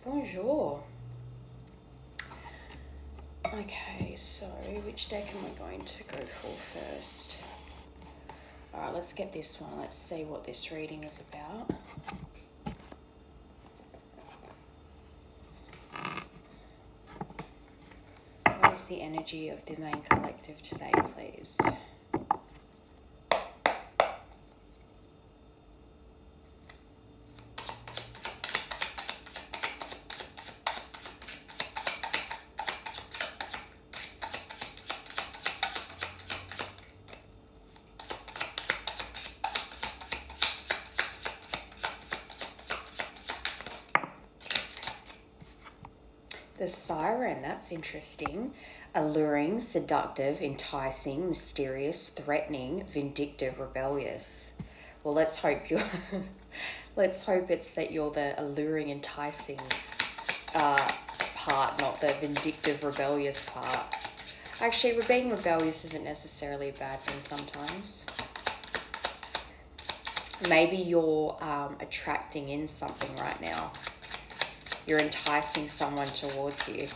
Bonjour. Okay, so which deck am I going to go for first? Alright, let's get this one. Let's see what this reading is about. What is the energy of the main collective today, please? The Siren, that's interesting. Alluring, seductive, enticing, mysterious, threatening, vindictive, rebellious. Well, let's hope you're let's hope it's that you're the alluring, enticing part, not the vindictive, rebellious part. Actually, being rebellious isn't necessarily a bad thing sometimes. Maybe you're attracting in something right now. You're enticing someone towards you.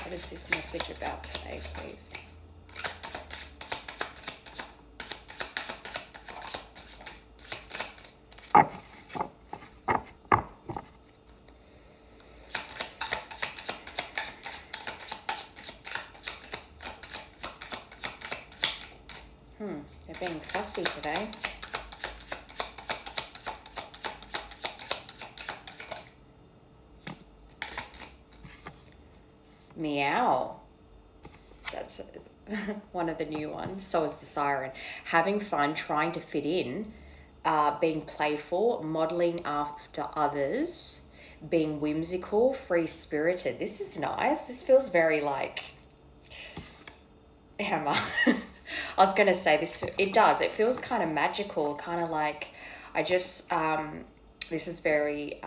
What is this message about today, please? They're being fussy today. Meow. That's one of the new ones. So is the Siren. Having fun, trying to fit in, being playful, modeling after others, being whimsical, free-spirited. This is nice. This feels very like Hammer. I was going to say this, it does. It feels kind of magical, kind of like, I just, this is very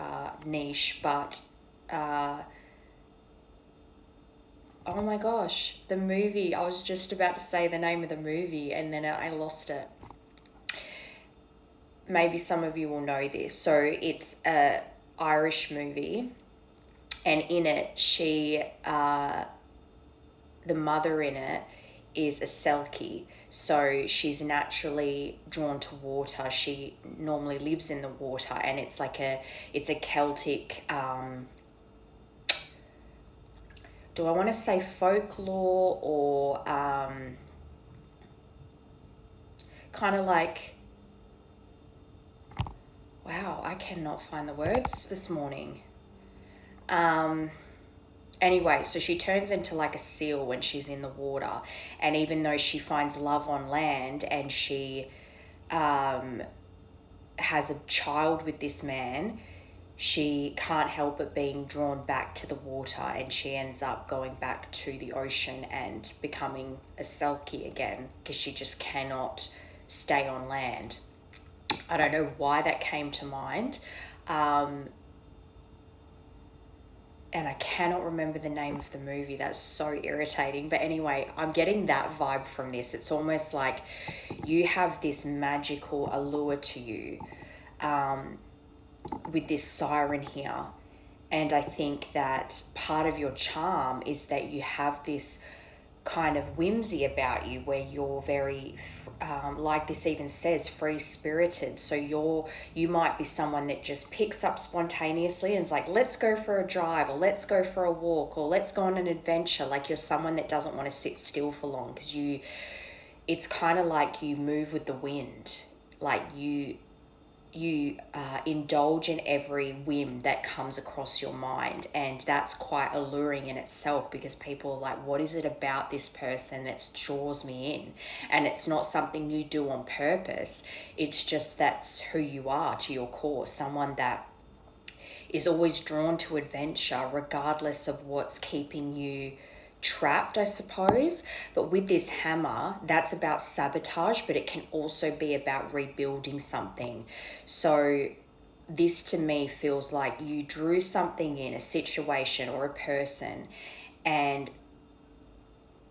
niche, but, oh my gosh, the movie, I was just about to say the name of the movie and then I lost it. Maybe some of you will know this. So it's a Irish movie and in it, the mother in it is a Selkie, so she's naturally drawn to water. She normally lives in the water, and it's a Celtic, do I want to say folklore or kind of like, wow, I cannot find the words this morning. Anyway, so she turns into like a seal when she's in the water. And even though she finds love on land and she has a child with this man, she can't help but being drawn back to the water, and she ends up going back to the ocean and becoming a Selkie again because she just cannot stay on land. I don't know why that came to mind. And I cannot remember the name of the movie. That's so irritating. But anyway, I'm getting that vibe from this. It's almost like you have this magical allure to you with this Siren here. And I think that part of your charm is that you have this kind of whimsy about you where you're very like this even says, free-spirited. So you might be someone that just picks up spontaneously and is like, let's go for a drive, or let's go for a walk, or let's go on an adventure. Like you're someone that doesn't want to sit still for long because it's kind of like you move with the wind. Like you indulge in every whim that comes across your mind, and that's quite alluring in itself because people are like, what is it about this person that draws me in? And it's not something you do on purpose, it's just that's who you are to your core, someone that is always drawn to adventure regardless of what's keeping you trapped, I suppose. But with this hammer, that's about sabotage, but it can also be about rebuilding something. So this to me feels like you drew something in, a situation or a person, and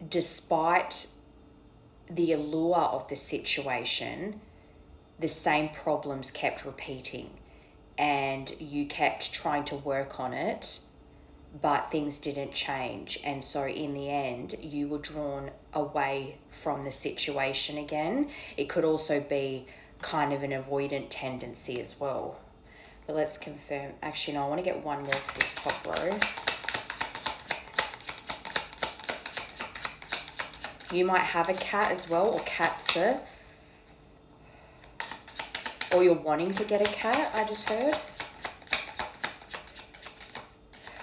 despite the allure of the situation, the same problems kept repeating and you kept trying to work on it, but things didn't change. And so in the end, you were drawn away from the situation again. It could also be kind of an avoidant tendency as well. But let's confirm. Actually, no, I want to get one more for this top row. You might have a cat as well, or cats, or you're wanting to get a cat, I just heard.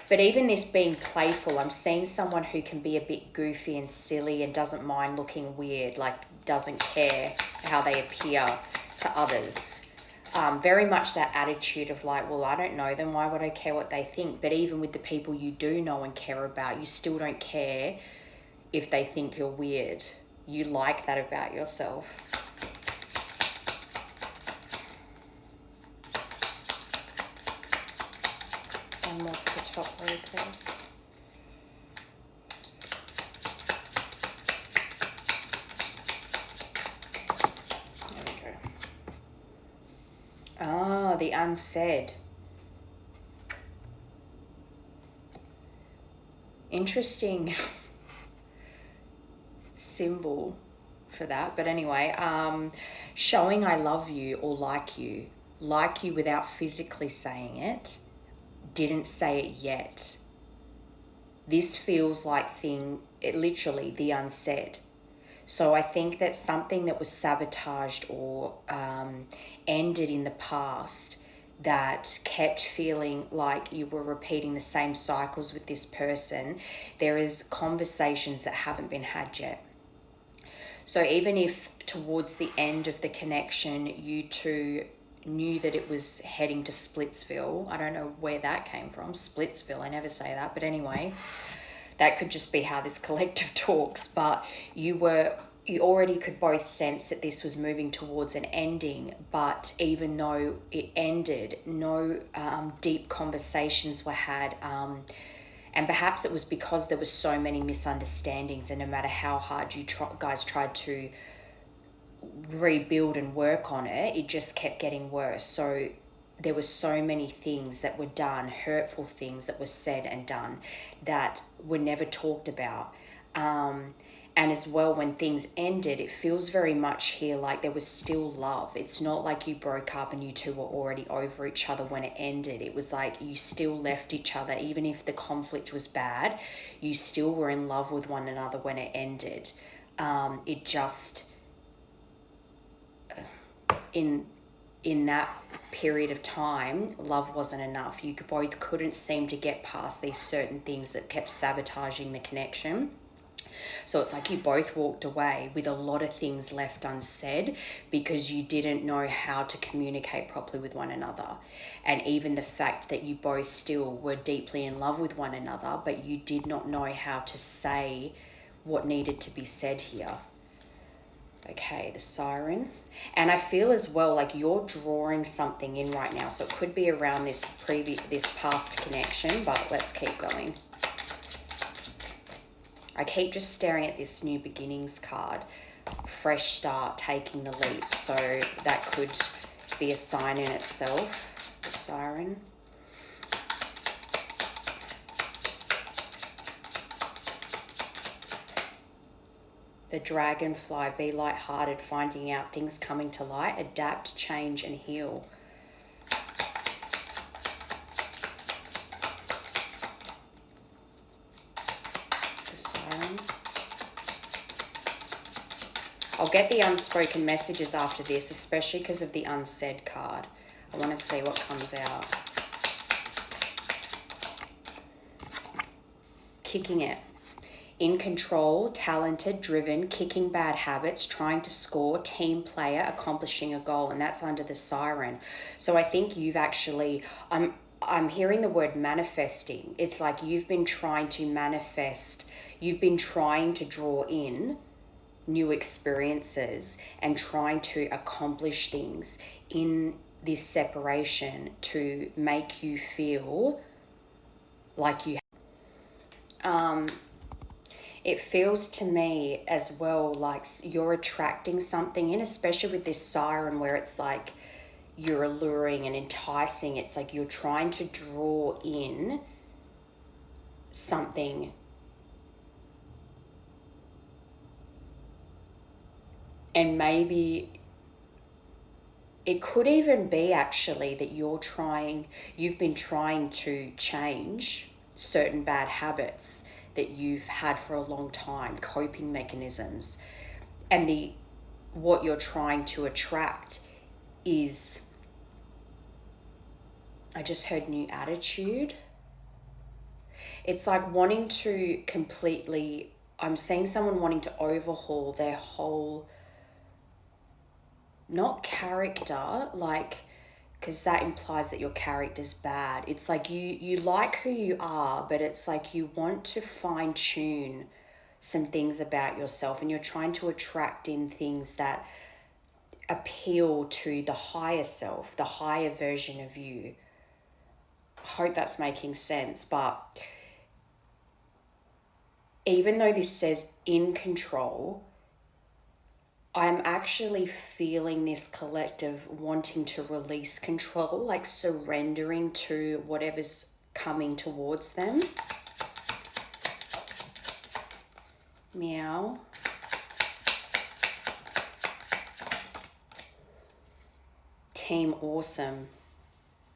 But even this being playful, I'm seeing someone who can be a bit goofy and silly and doesn't mind looking weird, like doesn't care how they appear to others. Very much that attitude of like, well, I don't know them, why would I care what they think? But even with the people you do know and care about, you still don't care if they think you're weird. You like that about yourself. One more for the top row, please. There we go. Ah, the unsaid. Interesting symbol for that. But anyway, showing I love you or like you without physically saying it, didn't say it yet. This feels like literally the unsaid. So I think that something that was sabotaged or ended in the past that kept feeling like you were repeating the same cycles with this person, there is conversations that haven't been had yet. So even if towards the end of the connection, you two knew that it was heading to Splitsville, I don't know where that came from, Splitsville, I never say that, but anyway, that could just be how this collective talks, but you already could both sense that this was moving towards an ending, but even though it ended, no deep conversations were had, and perhaps it was because there were so many misunderstandings, and no matter how hard you guys tried to rebuild and work on it, it just kept getting worse. So there were so many things that were done, hurtful things that were said and done that were never talked about. And as well, when things ended, it feels very much here like there was still love. It's not like you broke up and you two were already over each other when it ended. It was like you still left each other. Even if the conflict was bad, you still were in love with one another when it ended. It just, in that period of time, love wasn't enough. You both couldn't seem to get past these certain things that kept sabotaging the connection. So it's like you both walked away with a lot of things left unsaid because you didn't know how to communicate properly with one another. And even the fact that you both still were deeply in love with one another, but you did not know how to say what needed to be said here. Okay, the siren. And I feel as well like you're drawing something in right now. So it could be around this past connection, but let's keep going. I keep just staring at this new beginnings card. Fresh start, taking the leap. So that could be a sign in itself, the siren. The dragonfly, be lighthearted, finding out things coming to light, adapt, change, and heal. The siren. I'll get the unspoken messages after this, especially because of the unsaid card. I want to see what comes out. Kicking it. In control, talented, driven, kicking bad habits, trying to score, team player, accomplishing a goal, and that's under the siren. So I think you've actually, I'm hearing the word manifesting. It's like you've been trying to manifest, you've been trying to draw in new experiences and trying to accomplish things in this separation to make you feel like you it feels to me as well like you're attracting something in, especially with this siren where it's like you're alluring and enticing. It's like you're trying to draw in something. And maybe it could even be actually that you've been trying to change certain bad habits that you've had for a long time, coping mechanisms. And what you're trying to attract is, I just heard new attitude. It's like wanting to completely, I'm seeing someone wanting to overhaul their whole, not character, like, because that implies that your character's bad. It's like you like who you are, but it's like you want to fine tune some things about yourself, and you're trying to attract in things that appeal to the higher self, the higher version of you. I hope that's making sense. But even though this says in control, I'm actually feeling this collective wanting to release control, like surrendering to whatever's coming towards them. Meow. Team Awesome.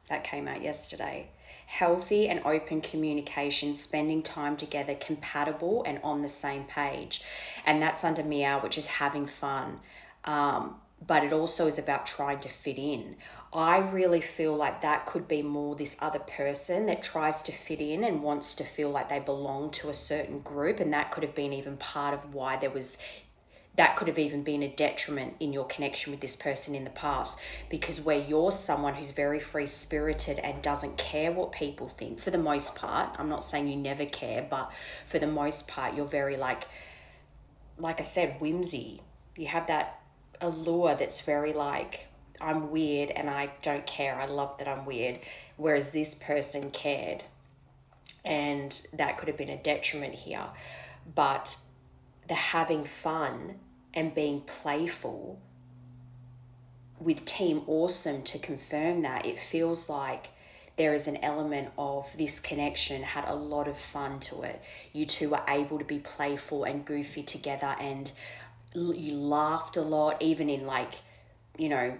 That came out yesterday. Healthy and open communication, spending time together, compatible and on the same page. And that's under Meow, which is having fun. But it also is about trying to fit in. I really feel like that could be more this other person that tries to fit in and wants to feel like they belong to a certain group. And that could have been even part of why that could have even been a detriment in your connection with this person in the past, because where you're someone who's very free-spirited and doesn't care what people think, for the most part. I'm not saying you never care, but for the most part, you're very like I said, whimsy. You have that allure that's very like, I'm weird and I don't care. I love that I'm weird. Whereas this person cared. And that could have been a detriment here. But the having fun and being playful with Team Awesome, to confirm that, it feels like there is an element of this connection had a lot of fun to it. You two were able to be playful and goofy together, and you laughed a lot, even in like, you know,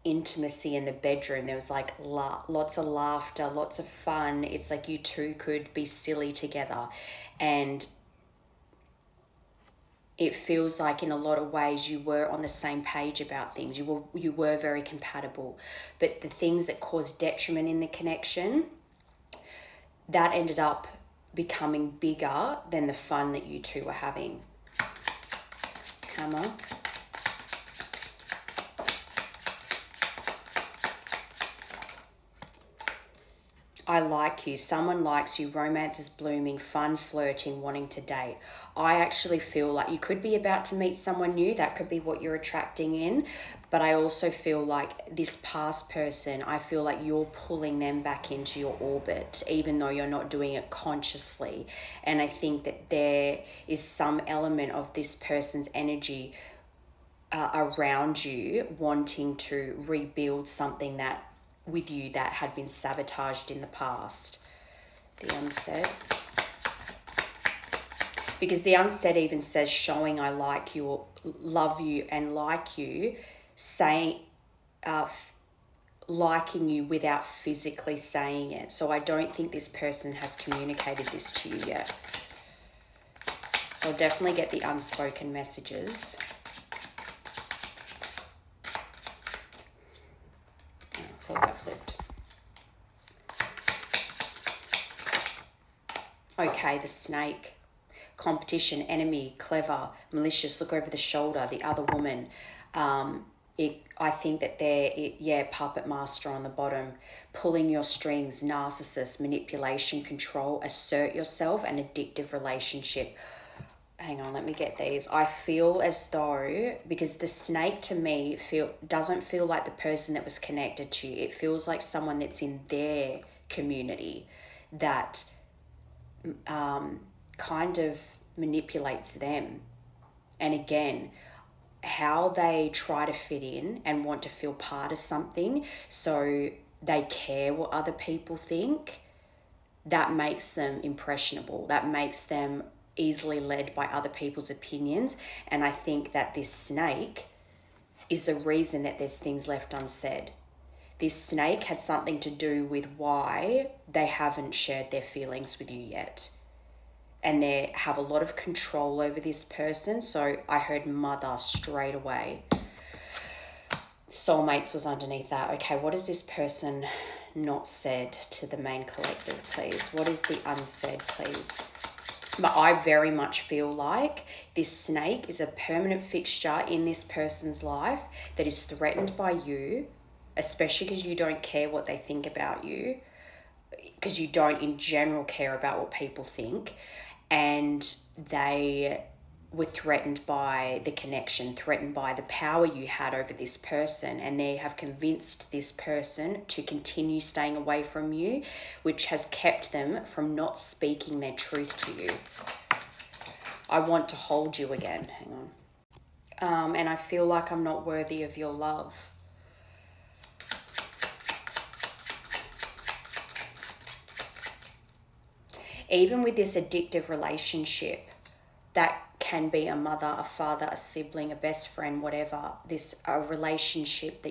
intimacy in the bedroom. There was like lots of laughter, lots of fun. It's like you two could be silly together. And it feels like in a lot of ways you were on the same page about things. You were very compatible. But the things that caused detriment in the connection, that ended up becoming bigger than the fun that you two were having. Hammer. I like you. Someone likes you. Romance is blooming. Fun, flirting, wanting to date. I actually feel like you could be about to meet someone new. That could be what you're attracting in. But I also feel like this past person, I feel like you're pulling them back into your orbit, even though you're not doing it consciously. And I think that there is some element of this person's energy around you wanting to rebuild something that with you that had been sabotaged in the past. The unsaid. Because the unsaid even says showing I like you or love you and like you, saying liking you without physically saying it. So I don't think this person has communicated this to you yet. So I'll definitely get the unspoken messages. I thought that flipped. Okay, the snake. Competition, enemy, clever, malicious, look over the shoulder, the other woman. I think that puppet master on the bottom, pulling your strings, narcissist, manipulation, control, assert yourself, and addictive relationship. hang on, let me get these. I feel as though, because the snake to me doesn't feel like the person that was connected to you. It feels like someone that's in their community that kind of manipulates them. And again, how they try to fit in and want to feel part of something, so they care what other people think, that makes them impressionable. That makes them easily led by other people's opinions. And I think that this snake is the reason that there's things left unsaid. This snake had something to do with why they haven't shared their feelings with you yet. And they have a lot of control over this person. So I heard mother straight away. Soulmates was underneath that. Okay, what is this person not said to the main collective, please? What is the unsaid, please? But I very much feel like this snake is a permanent fixture in this person's life that is threatened by you, especially because you don't care what they think about you, because you don't in general care about what people think. And they were threatened by the connection, threatened by the power you had over this person, and they have convinced this person to continue staying away from you, which has kept them from not speaking their truth to you. I want to hold you again. Hang on. And I feel like I'm not worthy of your love. Even with this addictive relationship, that can be a mother, a father, a sibling, a best friend, whatever, a relationship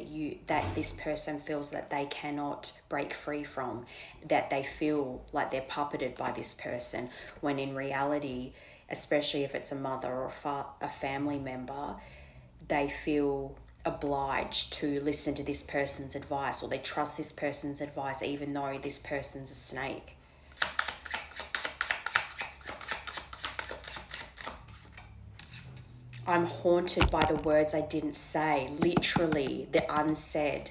that this person feels that they cannot break free from, that they feel like they're puppeted by this person, when in reality, especially if it's a mother or a family member, they feel obliged to listen to this person's advice, or they trust this person's advice even though this person's a snake. I'm haunted by the words I didn't say, literally the unsaid.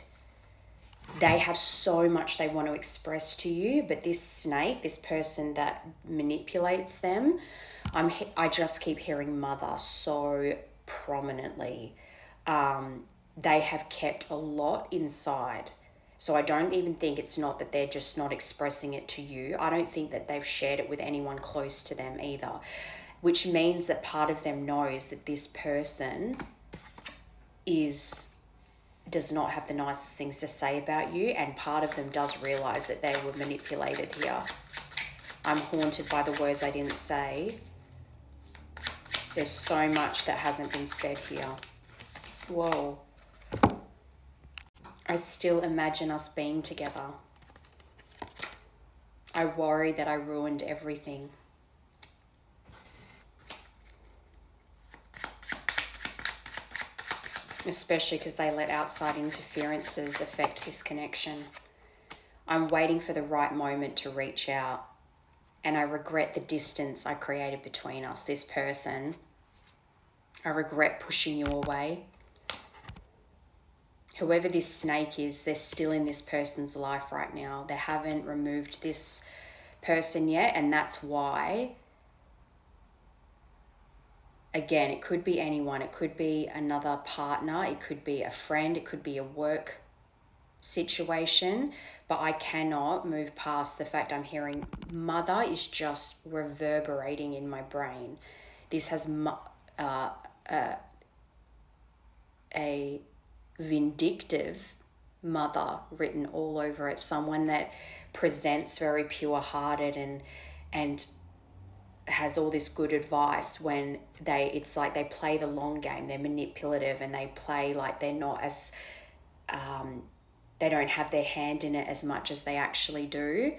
They have so much they want to express to you, but this snake, this person that manipulates them, I just keep hearing mother so prominently. They have kept a lot inside. So I don't even think it's not that they're just not expressing it to you. I don't think that they've shared it with anyone close to them either, which means that part of them knows that this person does not have the nicest things to say about you, and part of them does realize that they were manipulated here. I'm haunted by the words I didn't say. There's so much that hasn't been said here. Whoa. I still imagine us being together. I worry that I ruined everything. Especially because they let outside interferences affect this connection. I'm waiting for the right moment to reach out, and I regret the distance I created between us. This person, I regret pushing you away. Whoever this snake is, they're still in this person's life right now. They haven't removed this person yet, and that's why. Again, it could be anyone. It could be another partner. It could be a friend. It could be a work situation. But I cannot move past the fact I'm hearing mother is just reverberating in my brain. This has a vindictive mother written all over it. Someone that presents very pure-hearted and has all this good advice, when it's like they play the long game. They're manipulative, and they play like they're not as they don't have their hand in it as much as they actually do.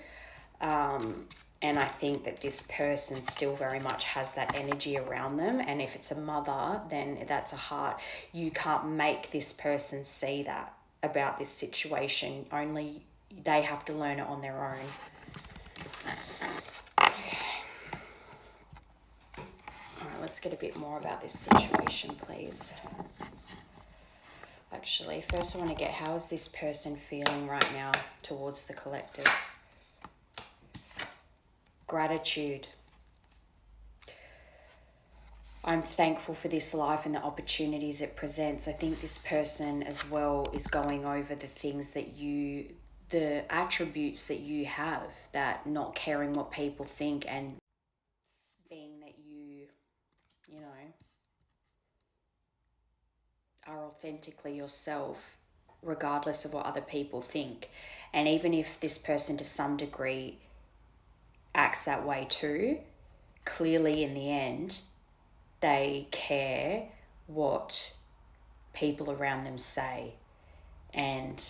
And I think that this person still very much has that energy around them. And if it's a mother, then that's a heart. You can't make this person see that about this situation. Only they have to learn it on their own. Let's get a bit more about this situation, please. Actually, first I want to get, how is this person feeling right now towards the collective? Gratitude. I'm thankful for this life and the opportunities it presents. I think this person as well is going over the things that the attributes that you have, that not caring what people think and being that you know, are authentically yourself, regardless of what other people think. And even if this person to some degree acts that way too, clearly in the end, they care what people around them say. And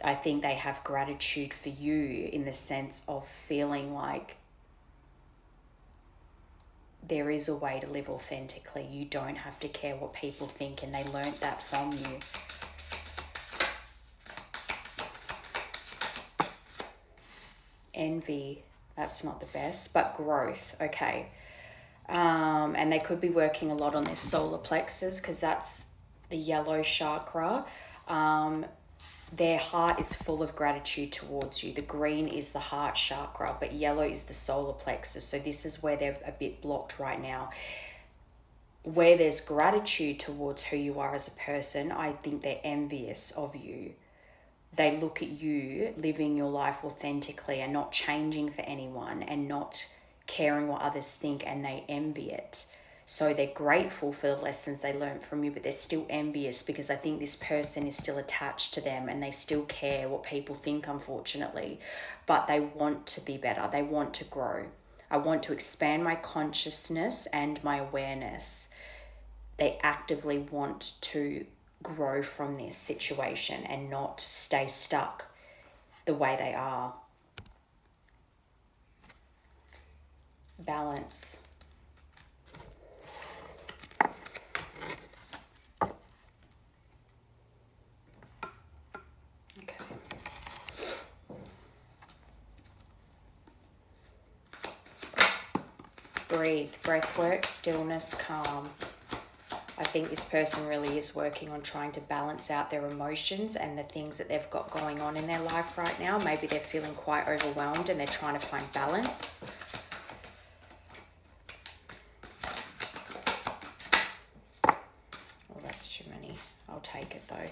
I think they have gratitude for you in the sense of feeling like there is a way to live authentically. You don't have to care what people think, and they learnt that from you. Envy, that's not the best, but growth, okay. And they could be working a lot on their solar plexus, because that's the yellow chakra. Their heart is full of gratitude towards you. The green is the heart chakra, but yellow is the solar plexus. So this is where they're a bit blocked right now. Where there's gratitude towards who you are as a person, I think they're envious of you. They look at you living your life authentically and not changing for anyone and not caring what others think, and they envy it. So they're grateful for the lessons they learned from you, but they're still envious because I think this person is still attached to them and they still care what people think, unfortunately. But they want to be better. They want to grow. I want to expand my consciousness and my awareness. They actively want to grow from this situation and not stay stuck the way they are. Balance. Okay. Breathe. Breath work, stillness, calm. I think this person really is working on trying to balance out their emotions and the things that they've got going on in their life right now. Maybe they're feeling quite overwhelmed and they're trying to find balance. Oh, that's too many. I'll take it though.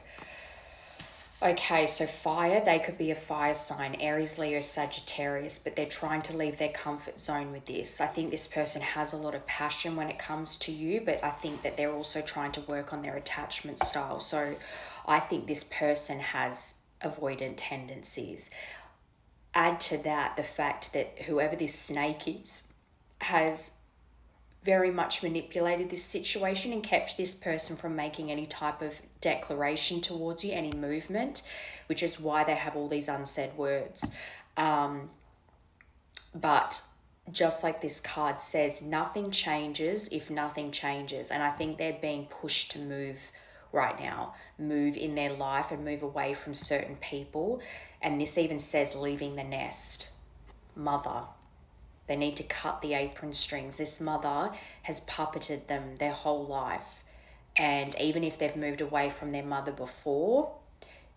Okay, so fire, they could be a fire sign, Aries, Leo, Sagittarius, but they're trying to leave their comfort zone with this. I think this person has a lot of passion when it comes to you, but I think that they're also trying to work on their attachment style. So I think this person has avoidant tendencies. Add to that the fact that whoever this snake is has very much manipulated this situation and kept this person from making any type of declaration towards you, any movement, which is why they have all these unsaid words. But just like this card says, nothing changes if nothing changes. And I think they're being pushed to move right now, move in their life and move away from certain people. And this even says leaving the nest. Mother. They need to cut the apron strings. This mother has puppeted them their whole life. And even if they've moved away from their mother before,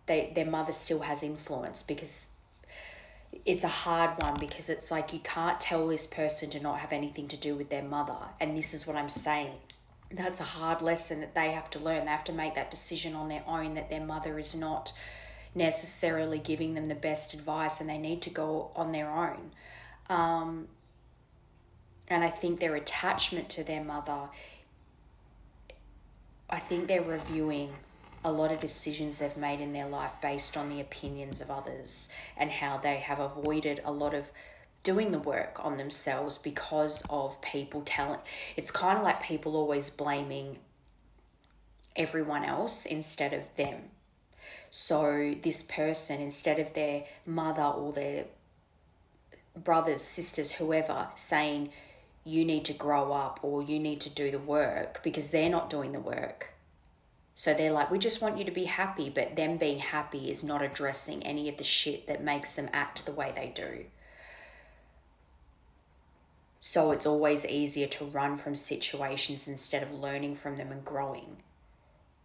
their mother still has influence, because it's a hard one, because it's like you can't tell this person to not have anything to do with their mother. And this is what I'm saying. That's a hard lesson that they have to learn. They have to make that decision on their own, that their mother is not necessarily giving them the best advice and they need to go on their own. And I think their attachment to their mother, I think they're reviewing a lot of decisions they've made in their life based on the opinions of others and how they have avoided a lot of doing the work on themselves because of people telling. It's kind of like people always blaming everyone else instead of them. So this person, instead of their mother or their brothers, sisters, whoever, saying, you need to grow up or you need to do the work, because they're not doing the work. So they're like, we just want you to be happy, but them being happy is not addressing any of the shit that makes them act the way they do. So it's always easier to run from situations instead of learning from them and growing.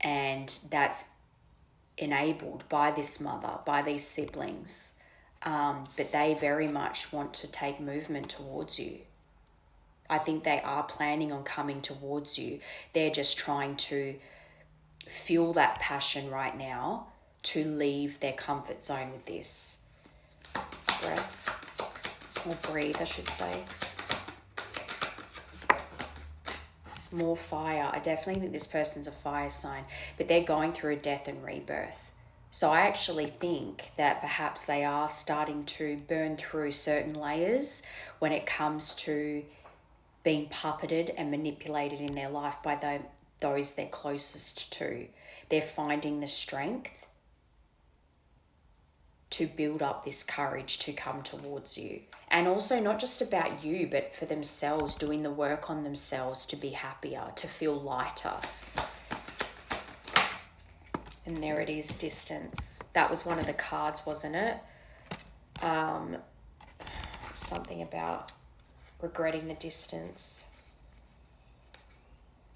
And that's enabled by this mother, by these siblings. But they very much want to take movement towards you. I think they are planning on coming towards you. They're just trying to feel that passion right now to leave their comfort zone with this. Breath, or breathe, I should say. More fire. I definitely think this person's a fire sign, but they're going through a death and rebirth. So I actually think that perhaps they are starting to burn through certain layers when it comes to being puppeted and manipulated in their life by those they're closest to. They're finding the strength to build up this courage to come towards you. And also not just about you, but for themselves, doing the work on themselves to be happier, to feel lighter. And there it is, distance. That was one of the cards, wasn't it? Something about regretting the distance.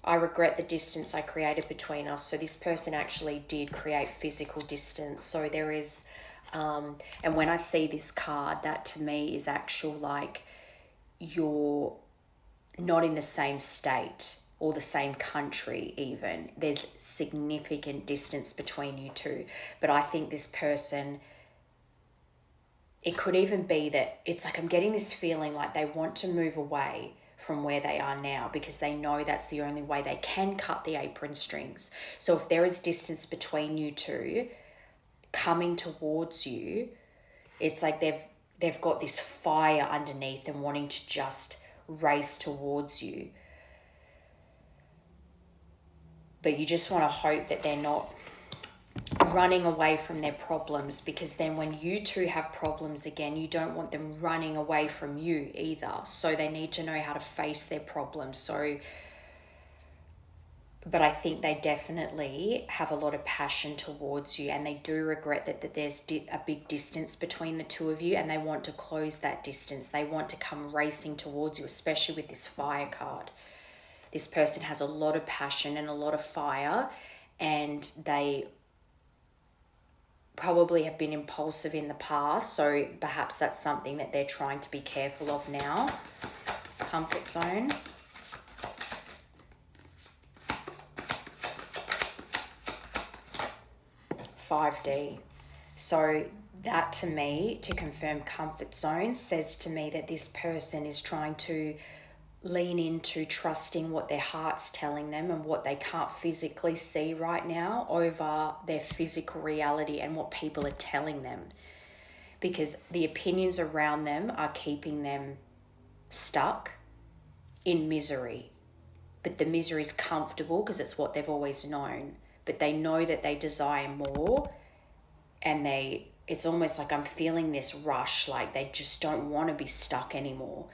I regret the distance I created between us. So this person actually did create physical distance. So there is, and when I see this card, that to me is actual, like, you're not in the same state or the same country even. There's significant distance between you two. But I think this person, it could even be that it's like I'm getting this feeling like they want to move away from where they are now because they know that's the only way they can cut the apron strings. So if there is distance between you two coming towards you, it's like they've got this fire underneath and wanting to just race towards you. But you just want to hope that they're not running away from their problems, because then when you two have problems again, you don't want them running away from you either. So they need to know how to face their problems. So, but I think they definitely have a lot of passion towards you, and they do regret that there's a big distance between the two of you, and they want to close that distance. They want to come racing towards you, especially with this fire card. This person has a lot of passion and a lot of fire, and they probably have been impulsive in the past. So perhaps that's something that they're trying to be careful of now. Comfort zone. $5D. So that to me, to confirm comfort zone, says to me that this person is trying to lean into trusting what their heart's telling them and what they can't physically see right now over their physical reality and what people are telling them. Because the opinions around them are keeping them stuck in misery. But the misery is comfortable because it's what they've always known. But they know that they desire more, and it's almost like I'm feeling this rush, like they just don't want to be stuck anymore.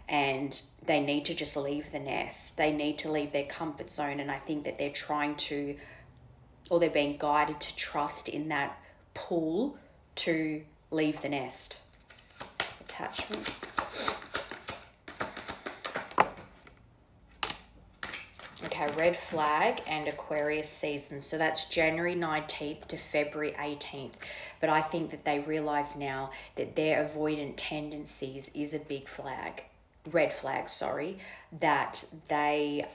And they need to just leave the nest. They need to leave their comfort zone. And I think that they're trying to, or they're being guided to trust in that pull to leave the nest. Attachments. Okay, red flag and Aquarius season. So that's January 19th to February 18th. But I think that they realize now that their avoidant tendencies is a big flag. Red flag, sorry, that they,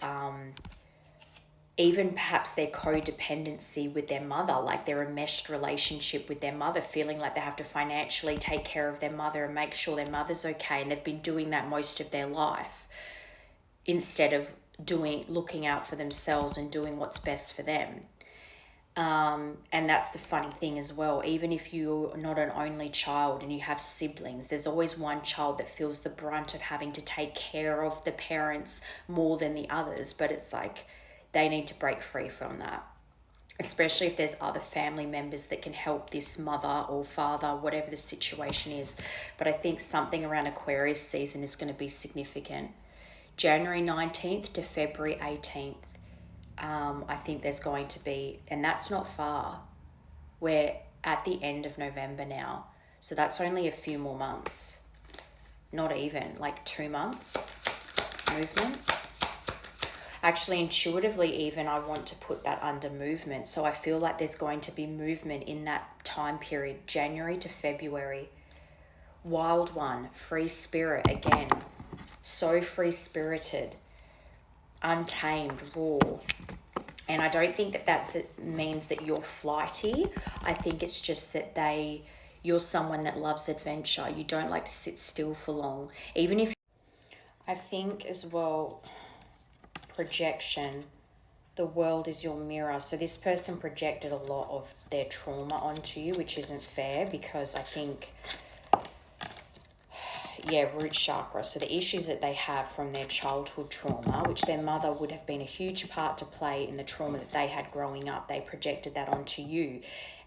even perhaps their codependency with their mother, like they're a meshed relationship with their mother, feeling like they have to financially take care of their mother and make sure their mother's okay. And they've been doing that most of their life instead of looking out for themselves and doing what's best for them. And that's the funny thing as well. Even if you're not an only child and you have siblings, there's always one child that feels the brunt of having to take care of the parents more than the others. But it's like they need to break free from that, especially if there's other family members that can help this mother or father, whatever the situation is. But I think something around Aquarius season is going to be significant. January 19th to February 18th. I think there's going to be, and that's not far. We're at the end of November now. So that's only a few more months. Not even, like 2 months movement. Actually, intuitively even, I want to put that under movement. So I feel like there's going to be movement in that time period, January to February. Wild one, free spirit again. so free-spirited, untamed, raw. And I don't think that means that you're flighty. I think it's just that you're someone that loves adventure. You don't like to sit still for long. Even if, I think as well, projection, the world is your mirror. So this person projected a lot of their trauma onto you, which isn't fair, because I think, yeah, root chakra. So the issues that they have from their childhood trauma, which their mother would have been a huge part to play in the trauma that they had growing up, they projected that onto you.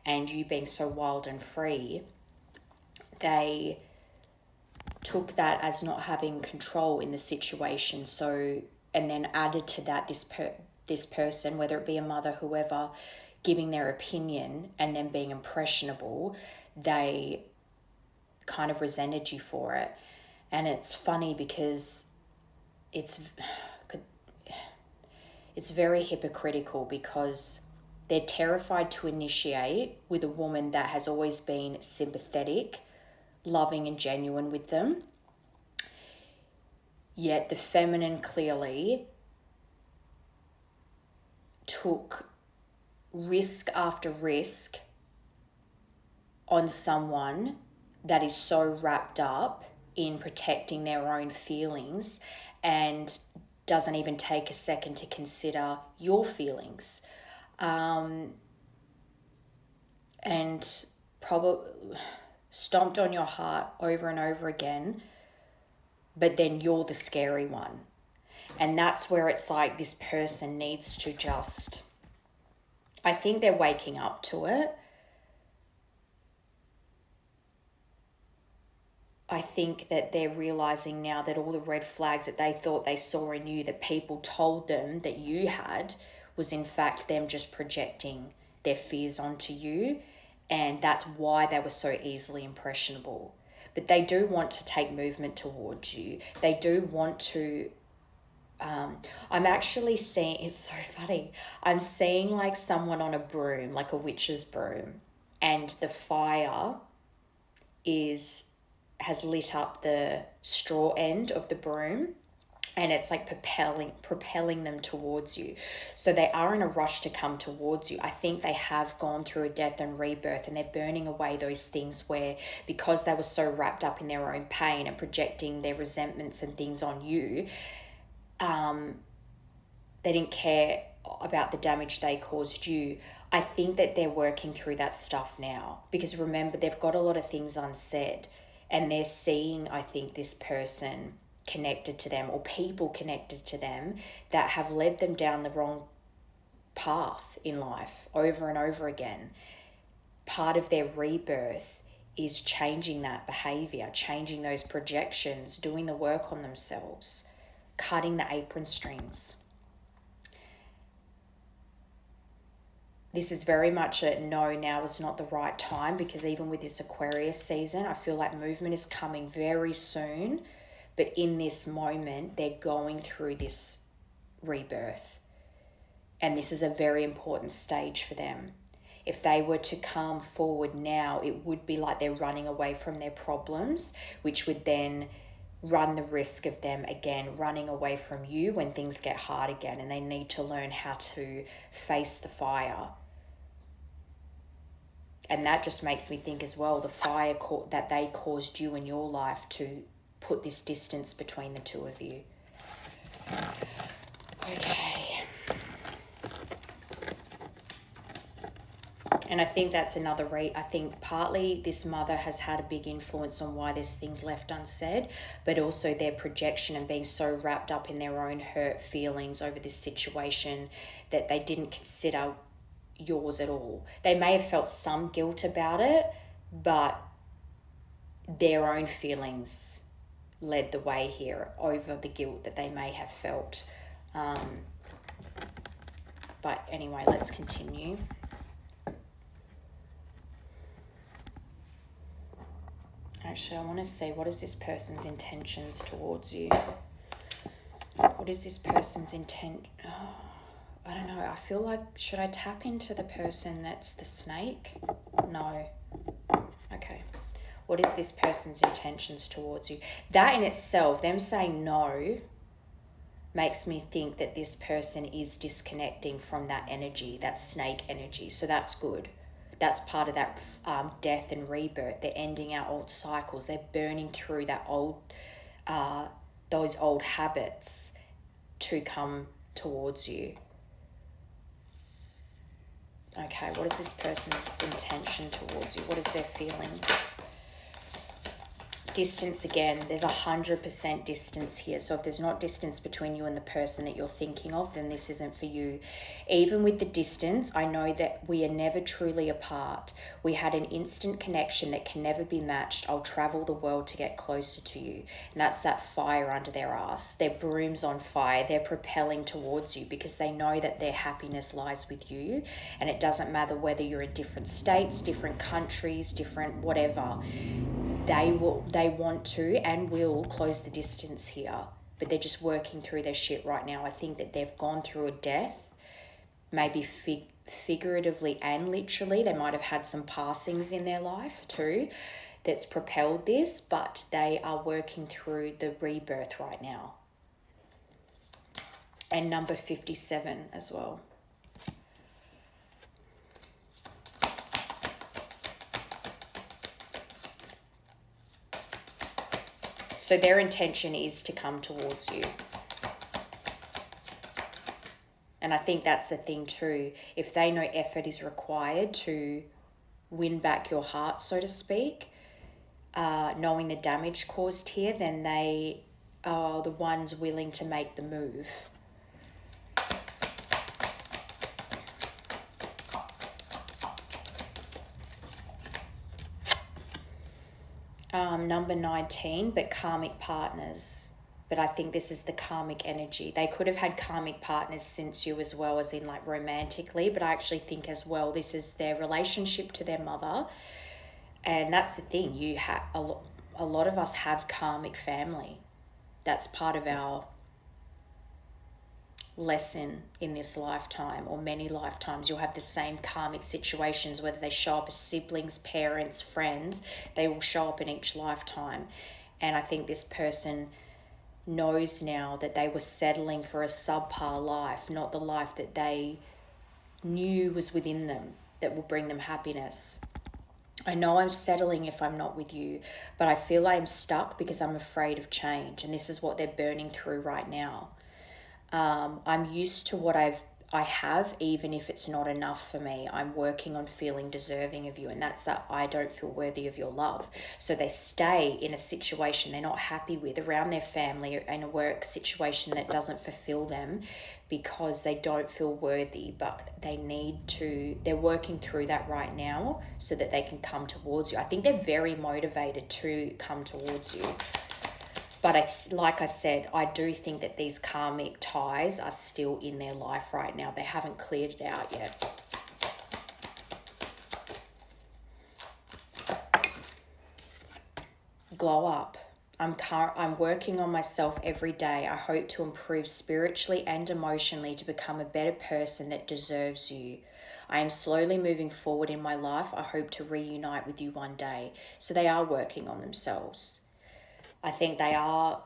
And you being so wild and free, they took that as not having control in the situation. So, and then added to that this person, whether it be a mother, whoever, giving their opinion and then being impressionable, they kind of resented you for it. And it's funny because it's very hypocritical, because they're terrified to initiate with a woman that has always been sympathetic, loving and genuine with them. Yet the feminine clearly took risk after risk on someone that is so wrapped up in protecting their own feelings and doesn't even take a second to consider your feelings. And probably stomped on your heart over and over again, but then you're the scary one. And that's where it's like this person needs to just, I think they're waking up to it. I think that they're realizing now that all the red flags that they thought they saw in you, that people told them that you had, was in fact them just projecting their fears onto you. And that's why they were so easily impressionable. But they do want to take movement towards you. They do want to, I'm actually seeing, it's so funny, I'm seeing like someone on a broom, like a witch's broom, and the fire has lit up the straw end of the broom, and it's like propelling them towards you. So they are in a rush to come towards you. I think they have gone through a death and rebirth, and they're burning away those things where, because they were so wrapped up in their own pain and projecting their resentments and things on you, they didn't care about the damage they caused you. I think that they're working through that stuff now, because remember, they've got a lot of things unsaid, and they're seeing, I think, this person connected to them, or people connected to them, that have led them down the wrong path in life over and over again. Part of their rebirth is changing that behavior, changing those projections, doing the work on themselves, cutting the apron strings. This is very much a no, now is not the right time, because even with this Aquarius season, I feel like movement is coming very soon. But in this moment, they're going through this rebirth. And this is a very important stage for them. If they were to come forward now, it would be like they're running away from their problems, which would then run the risk of them again running away from you when things get hard again, and they need to learn how to face the fire. And that just makes me think as well, the fire that they caused you in your life to put this distance between the two of you. Okay. And I think that's another I think partly this mother has had a big influence on why there's things left unsaid, but also their projection and being so wrapped up in their own hurt feelings over this situation that they didn't consider yours at all. They may have felt some guilt about it, but their own feelings led the way here over the guilt that they may have felt. But anyway, let's continue. Actually, I want to see, what is this person's intentions towards you? What is this person's intent? Oh, I don't know. I feel like, should I tap into the person that's the snake? No. Okay. What is this person's intentions towards you? That in itself, them saying no, makes me think that this person is disconnecting from that energy, that snake energy. So that's good. That's part of that death and rebirth. They're ending our old cycles. They're burning through that those old habits to come towards you. Okay, what is this person's intention towards you? What is their feelings? Distance again, there's 100% distance here. So if there's not distance between you and the person that you're thinking of, then this isn't for you. Even with the distance, I know that we are never truly apart. We had an instant connection that can never be matched. I'll travel the world to get closer to you. And that's that fire under their ass. Their broom's on fire. They're propelling towards you because they know that their happiness lies with you. And it doesn't matter whether you're in different states, different countries, different whatever. They want to and will close the distance here, but they're just working through their shit right now. I think that they've gone through a death, maybe figuratively and literally. They might have had some passings in their life too that's propelled this, but they are working through the rebirth right now. And number 57 as well. So their intention is to come towards you. And I think that's the thing too. If they know effort is required to win back your heart, so to speak, knowing the damage caused here, then they are the ones willing to make the move. Number 19, but karmic partners. But I think this is the karmic energy. They could have had karmic partners since you as well, as in like romantically, but I actually think as well this is their relationship to their mother. And that's the thing, you have a lot of us have karmic family. That's part of our lesson in this lifetime, or many lifetimes. You'll have the same karmic situations, whether they show up as siblings, parents, friends, they will show up in each lifetime. And I think this person knows now that they were settling for a subpar life, not the life that they knew was within them that will bring them happiness. I know I'm settling if I'm not with you, but I feel I'm stuck because I'm afraid of change, and this is what they're burning through right now. I'm used to what I have, even if it's not enough for me. I'm working on feeling deserving of you, and that's that I don't feel worthy of your love. So they stay in a situation they're not happy with, around their family, in a work situation that doesn't fulfill them, because they don't feel worthy, but they're working through that right now so that they can come towards you. I think they're very motivated to come towards you. But like I said, I do think that these karmic ties are still in their life right now. They haven't cleared it out yet. Glow up. I'm working on myself every day. I hope to improve spiritually and emotionally to become a better person that deserves you. I am slowly moving forward in my life. I hope to reunite with you one day. So they are working on themselves. I think they are,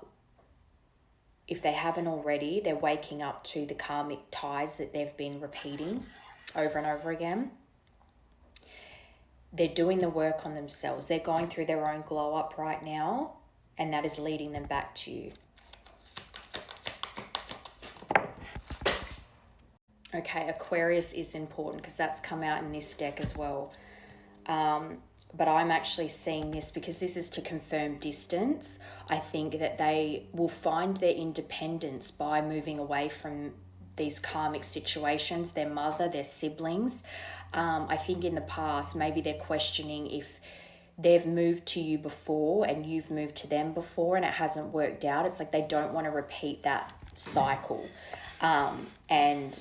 if they haven't already, they're waking up to the karmic ties that they've been repeating over and over again. They're doing the work on themselves. They're going through their own glow up right now, and that is leading them back to you. Okay, Aquarius is important because that's come out in this deck as well. But I'm actually seeing this because this is to confirm distance. I think that they will find their independence by moving away from these karmic situations, their mother, their siblings. I think in the past, maybe they're questioning if they've moved to you before and you've moved to them before and it hasn't worked out. It's like they don't want to repeat that cycle. And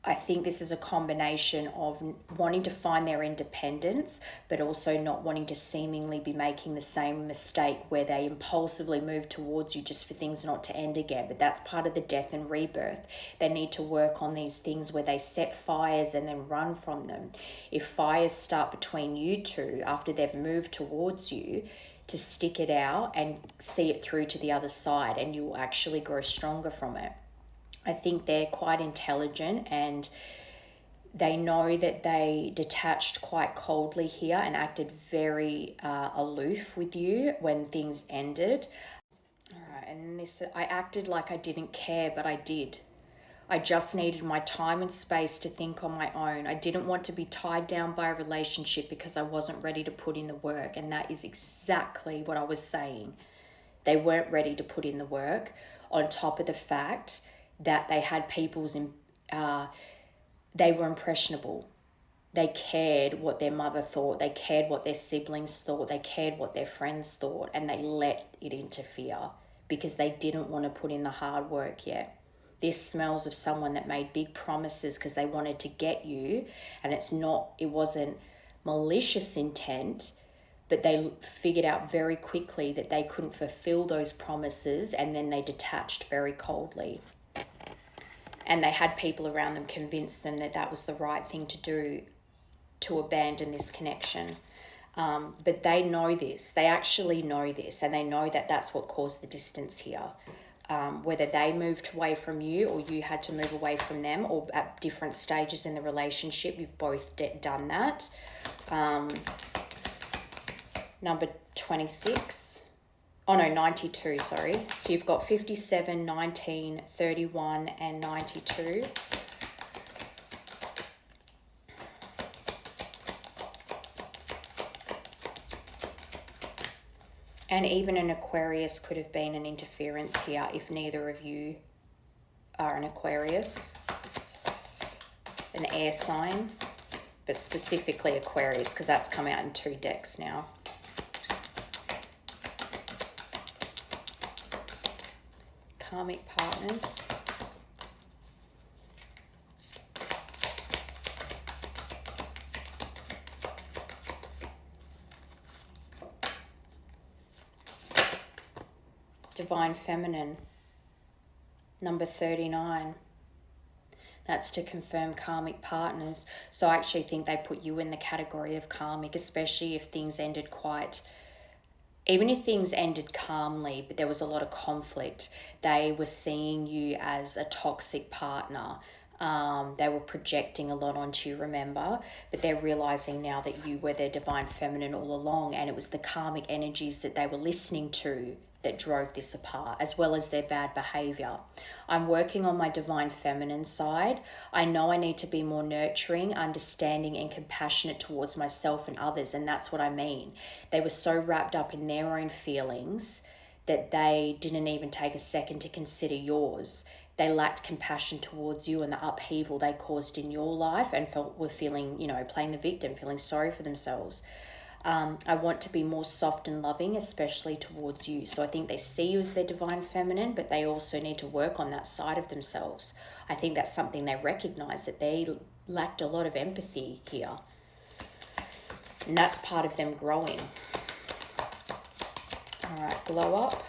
I think this is a combination of wanting to find their independence, but also not wanting to seemingly be making the same mistake where they impulsively move towards you just for things not to end again. But that's part of the death and rebirth. They need to work on these things where they set fires and then run from them. If fires start between you two after they've moved towards you, to stick it out and see it through to the other side, and you will actually grow stronger from it. I think they're quite intelligent, and they know that they detached quite coldly here and acted very aloof with you when things ended. All right, and this, I acted like I didn't care, but I did. I just needed my time and space to think on my own. I didn't want to be tied down by a relationship because I wasn't ready to put in the work. And that is exactly what I was saying. They weren't ready to put in the work, on top of the fact that they had they were impressionable. They cared what their mother thought. They cared what their siblings thought. They cared what their friends thought. And they let it interfere because they didn't want to put in the hard work yet. This smells of someone that made big promises because they wanted to get you. And it wasn't malicious intent, but they figured out very quickly that they couldn't fulfill those promises, and then they detached very coldly. And they had people around them convince them that that was the right thing to do, to abandon this connection. But they know this. They actually know this, and they know that that's what caused the distance here. Whether they moved away from you or you had to move away from them, or at different stages in the relationship, you've both done that. Number 26. Oh no, 92, sorry. So you've got 57, 19, 31, and 92. And even an Aquarius could have been an interference here if neither of you are an Aquarius. An air sign, but specifically Aquarius, because that's come out in 2 decks now. Karmic partners. Divine Feminine. Number 39. That's to confirm karmic partners. So I actually think they put you in the category of karmic, especially if things ended even if things ended calmly, but there was a lot of conflict. They were seeing you as a toxic partner. They were projecting a lot onto you, remember? But they're realizing now that you were their divine feminine all along, and it was the karmic energies that they were listening to that drove this apart, as well as their bad behavior. I'm working on my divine feminine side. I know I need to be more nurturing, understanding, and compassionate towards myself and others, and that's what I mean. They were so wrapped up in their own feelings that they didn't even take a second to consider yours. They lacked compassion towards you and the upheaval they caused in your life, and were feeling, playing the victim, feeling sorry for themselves. I want to be more soft and loving, especially towards you. So I think they see you as their divine feminine, but they also need to work on that side of themselves. I think that's something they recognize, that they lacked a lot of empathy here. And that's part of them growing. All right, glow up.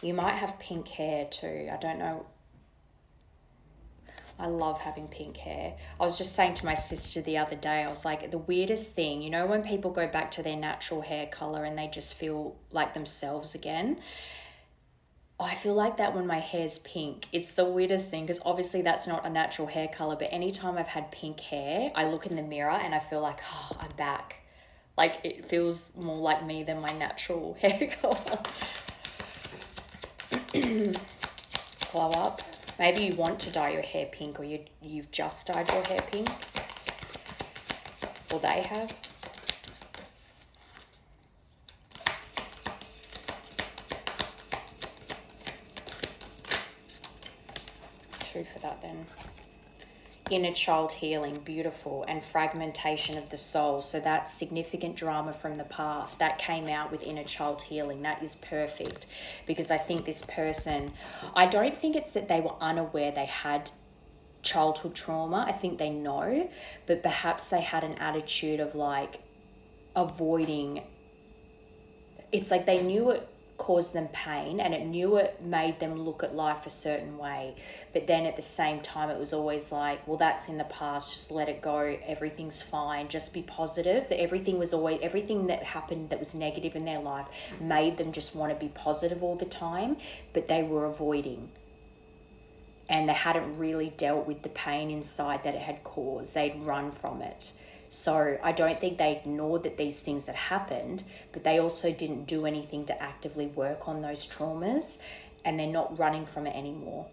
You might have pink hair too. I don't know. I love having pink hair. I was just saying to my sister the other day, I was like, the weirdest thing, when people go back to their natural hair color and they just feel like themselves again. I feel like that when my hair's pink. It's the weirdest thing, because obviously that's not a natural hair color, but anytime I've had pink hair, I look in the mirror and I feel like, oh, I'm back. Like, it feels more like me than my natural hair color. Glow up. Maybe you want to dye your hair pink, or you've just dyed your hair pink. Or they have. True for that then. Inner child healing, beautiful, and fragmentation of the soul. So that's significant drama from the past. That came out with inner child healing. That is perfect, because I think this person, I don't think it's that they were unaware they had childhood trauma. I think they know, but perhaps they had an attitude of like avoiding. It's like they knew it caused them pain and it knew it made them look at life a certain way, but then at the same time it was always like, well, that's in the past, just let it go, everything's fine, just be positive. That everything was always, everything that happened that was negative in their life made them just want to be positive all the time, but they were avoiding, and they hadn't really dealt with the pain inside that it had caused. They'd run from it. So I don't think they ignored that these things had happened, but they also didn't do anything to actively work on those traumas, and they're not running from it anymore.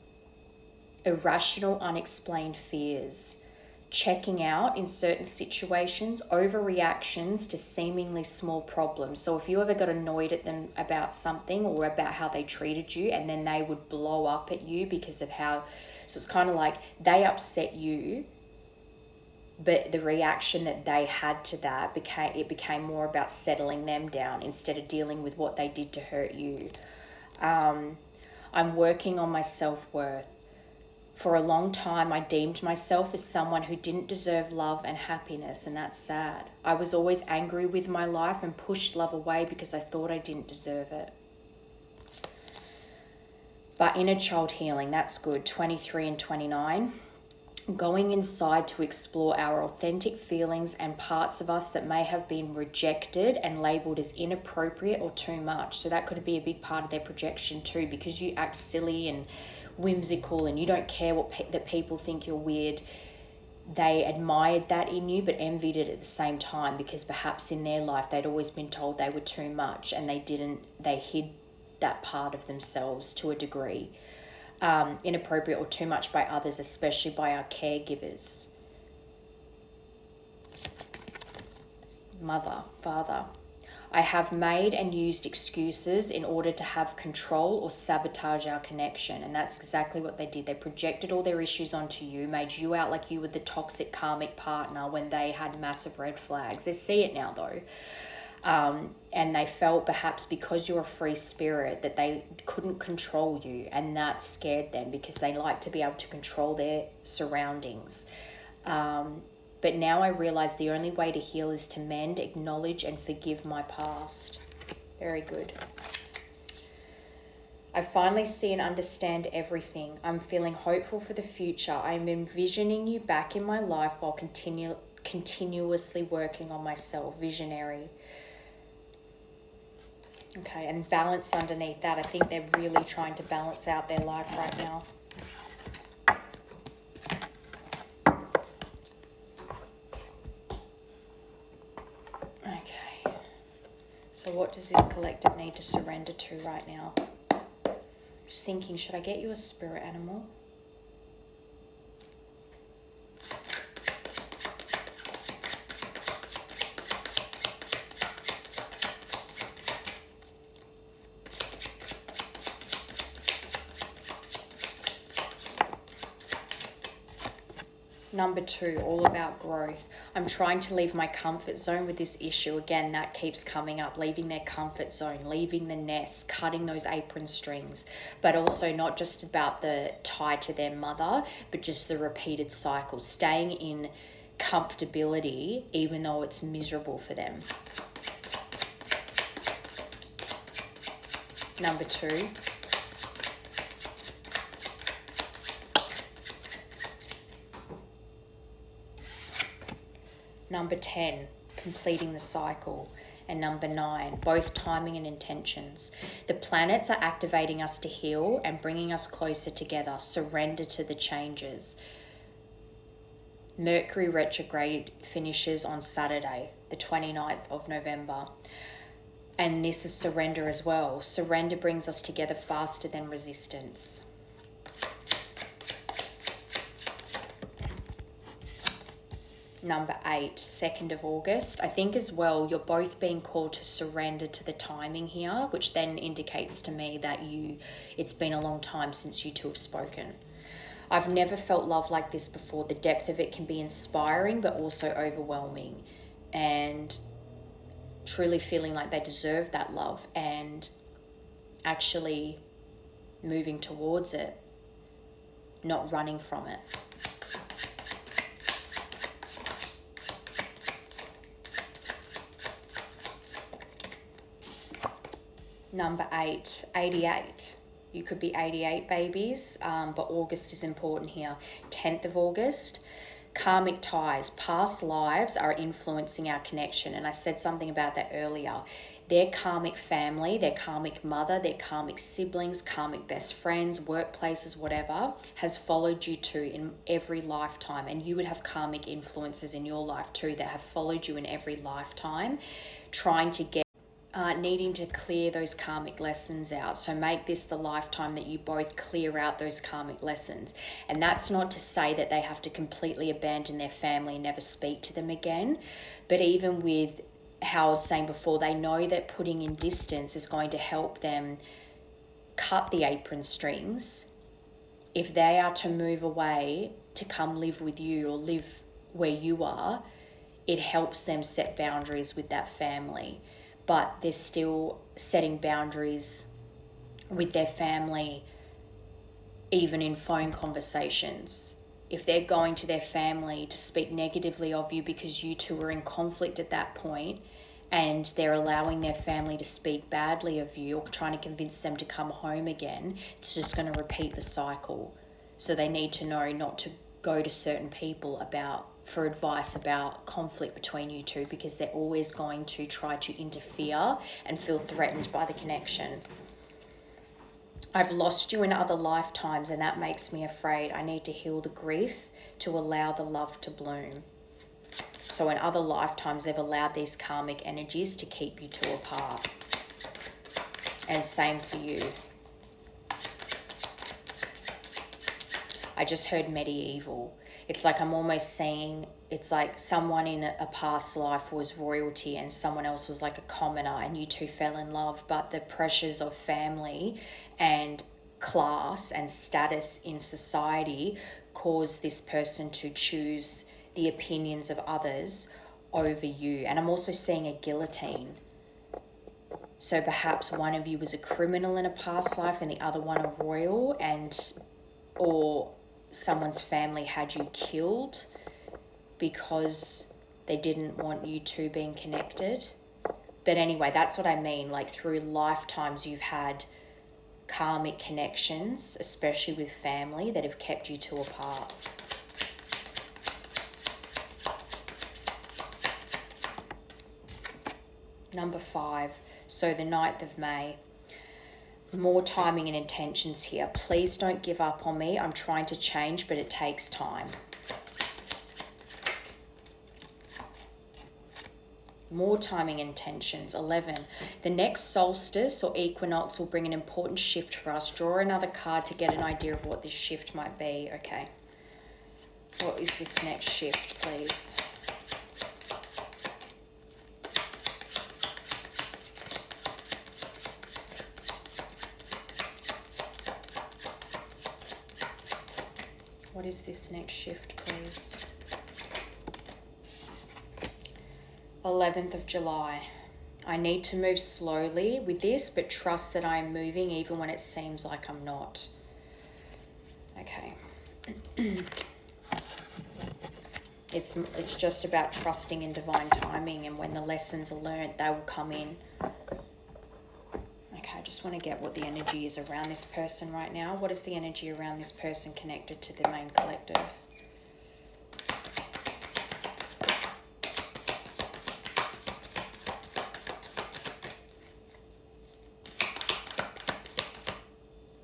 Irrational, unexplained fears. Checking out in certain situations, overreactions to seemingly small problems. So if you ever got annoyed at them about something or about how they treated you, and then they would blow up at you because of how, so it's kind of like they upset you, but the reaction that they had to that became more about settling them down instead of dealing with what they did to hurt you. I'm working on my self-worth. For a long time, I deemed myself as someone who didn't deserve love and happiness, and that's sad. I was always angry with my life and pushed love away because I thought I didn't deserve it. But inner child healing, that's good. 23 and 29. Going inside to explore our authentic feelings and parts of us that may have been rejected and labeled as inappropriate or too much. So that could be a big part of their projection too, because you act silly and whimsical and you don't care that people think you're weird. They admired that in you but envied it at the same time, because perhaps in their life they'd always been told they were too much, and they hid that part of themselves to a degree. Inappropriate or too much by others, especially by our caregivers. Mother, father. I have made and used excuses in order to have control or sabotage our connection. And that's exactly what they did. They projected all their issues onto you, made you out like you were the toxic karmic partner when they had massive red flags. They see it now though. And they felt perhaps because you're a free spirit that they couldn't control you, and that scared them because they like to be able to control their surroundings. But now I realize the only way to heal is to mend, acknowledge, and forgive my past. Very good. I finally see and understand everything. I'm feeling hopeful for the future. I'm envisioning you back in my life while continuously working on myself. Visionary. Okay, and balance underneath that. I think they're really trying to balance out their life right now. Okay. So what does this collective need to surrender to right now? Just thinking, should I get you a spirit animal? Number 2, all about growth. I'm trying to leave my comfort zone with this issue. Again, that keeps coming up, leaving their comfort zone, leaving the nest, cutting those apron strings, but also not just about the tie to their mother, but just the repeated cycle, staying in comfortability even though it's miserable for them. Number 2. Number 10, completing the cycle. And number 9, both timing and intentions. The planets are activating us to heal and bringing us closer together. Surrender to the changes. Mercury retrograde finishes on Saturday, the 29th of November. And this is surrender as well. Surrender brings us together faster than resistance. Number 8, 2nd of August. I think as well, you're both being called to surrender to the timing here, which then indicates to me that it's been a long time since you two have spoken. I've never felt love like this before. The depth of it can be inspiring, but also overwhelming. And truly feeling like they deserve that love and actually moving towards it, not running from it. Number 8, 88. You could be 88 babies, but August is important here. 10th of August, karmic ties, past lives are influencing our connection. And I said something about that earlier. Their karmic family, their karmic mother, their karmic siblings, karmic best friends, workplaces, whatever, has followed you too in every lifetime. And you would have karmic influences in your life too that have followed you in every lifetime, trying to get needing to clear those karmic lessons out. So make this the lifetime that you both clear out those karmic lessons. And that's not to say that they have to completely abandon their family and never speak to them again. But even with how I was saying before, they know that putting in distance is going to help them cut the apron strings. If they are to move away to come live with you or live where you are, it helps them set boundaries with that family. But they're still setting boundaries with their family, even in phone conversations. If they're going to their family to speak negatively of you because you two are in conflict at that point, and they're allowing their family to speak badly of you or trying to convince them to come home again, it's just going to repeat the cycle. So they need to know not to go to certain people for advice about conflict between you two, because they're always going to try to interfere and feel threatened by the connection. I've lost you in other lifetimes and that makes me afraid. I need to heal the grief to allow the love to bloom. So in other lifetimes, they've allowed these karmic energies to keep you two apart. And same for you. I just heard medieval. It's like I'm almost saying, it's like someone in a past life was royalty and someone else was like a commoner and you two fell in love, but the pressures of family and class and status in society caused this person to choose the opinions of others over you. And I'm also seeing a guillotine. So perhaps one of you was a criminal in a past life and the other one a royal, or someone's family had you killed because they didn't want you two being connected. But anyway, that's what I mean. Like through lifetimes, you've had karmic connections, especially with family, that have kept you two apart. Number 5, so the 9th of May. More timing and intentions here. Please don't give up on me. I'm trying to change, but it takes time. More timing intentions. 11. The next solstice or equinox will bring an important shift for us. Draw another card to get an idea of what this shift might be. Okay. What is this next shift, please? What is this next shift, please? 11th of July. I need to move slowly with this, but trust that I am moving even when it seems like I'm not. Okay. It's just about trusting in divine timing, and when the lessons are learned, they will come in. Okay, I just want to get what the energy is around this person right now. What is the energy around this person connected to the main collective?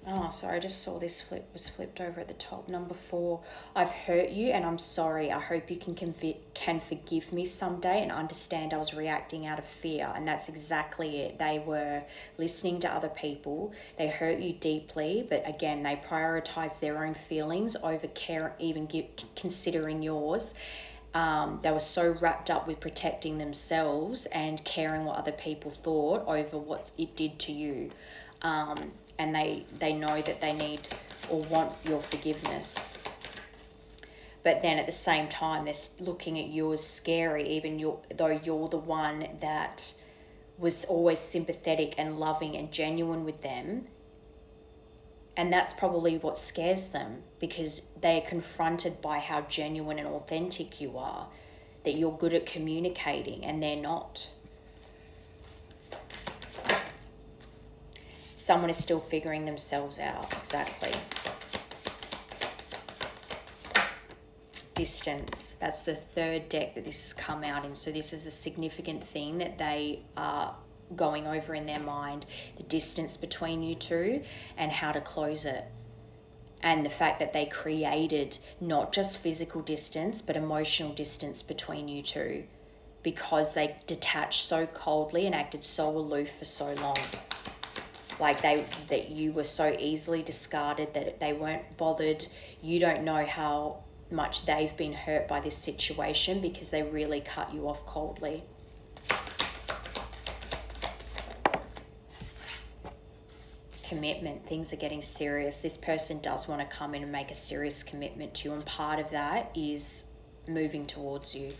Oh, sorry, I just saw this was flipped over at the top. Number 4, I've hurt you and I'm sorry. I hope you can forgive me someday and understand I was reacting out of fear. And that's exactly it. They were listening to other people. They hurt you deeply, but again, they prioritized their own feelings over considering yours. They were so wrapped up with protecting themselves and caring what other people thought over what it did to you. And they know that they need or want your forgiveness. But then at the same time, they're looking at you as scary, even though you're the one that was always sympathetic and loving and genuine with them. And that's probably what scares them, because they're confronted by how genuine and authentic you are, that you're good at communicating and they're not. Someone is still figuring themselves out. Exactly. Distance. That's the third deck that this has come out in. So this is a significant thing that they are going over in their mind. The distance between you two and how to close it. And the fact that they created not just physical distance, but emotional distance between you two, because they detached so coldly and acted so aloof for so long. Like that you were so easily discarded, that they weren't bothered. You don't know how much they've been hurt by this situation, because they really cut you off coldly. Commitment. Things are getting serious. This person does want to come in and make a serious commitment to you, and part of that is moving towards you.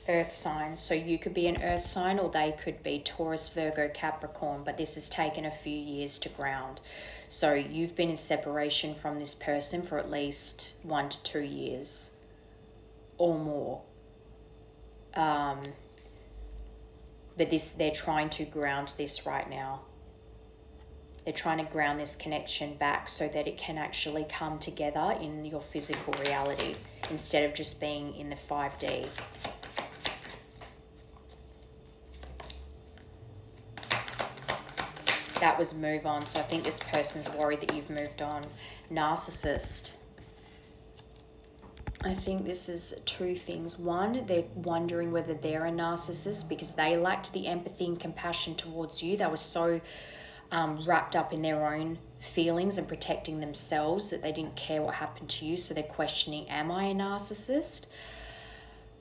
Earth sign. So you could be an earth sign, or they could be Taurus, Virgo, Capricorn, but this has taken a few years to ground. So you've been in separation from this person for at least 1 to 2 years or more. But they're trying to ground this right now. They're trying to ground this connection back so that it can actually come together in your physical reality, instead of just being in the 5D. That was move on. So I think this person's worried that you've moved on. Narcissist. I think this is 2 things. One, they're wondering whether they're a narcissist because they lacked the empathy and compassion towards you. They were so wrapped up in their own feelings and protecting themselves that they didn't care what happened to you. So they're questioning, am I a narcissist?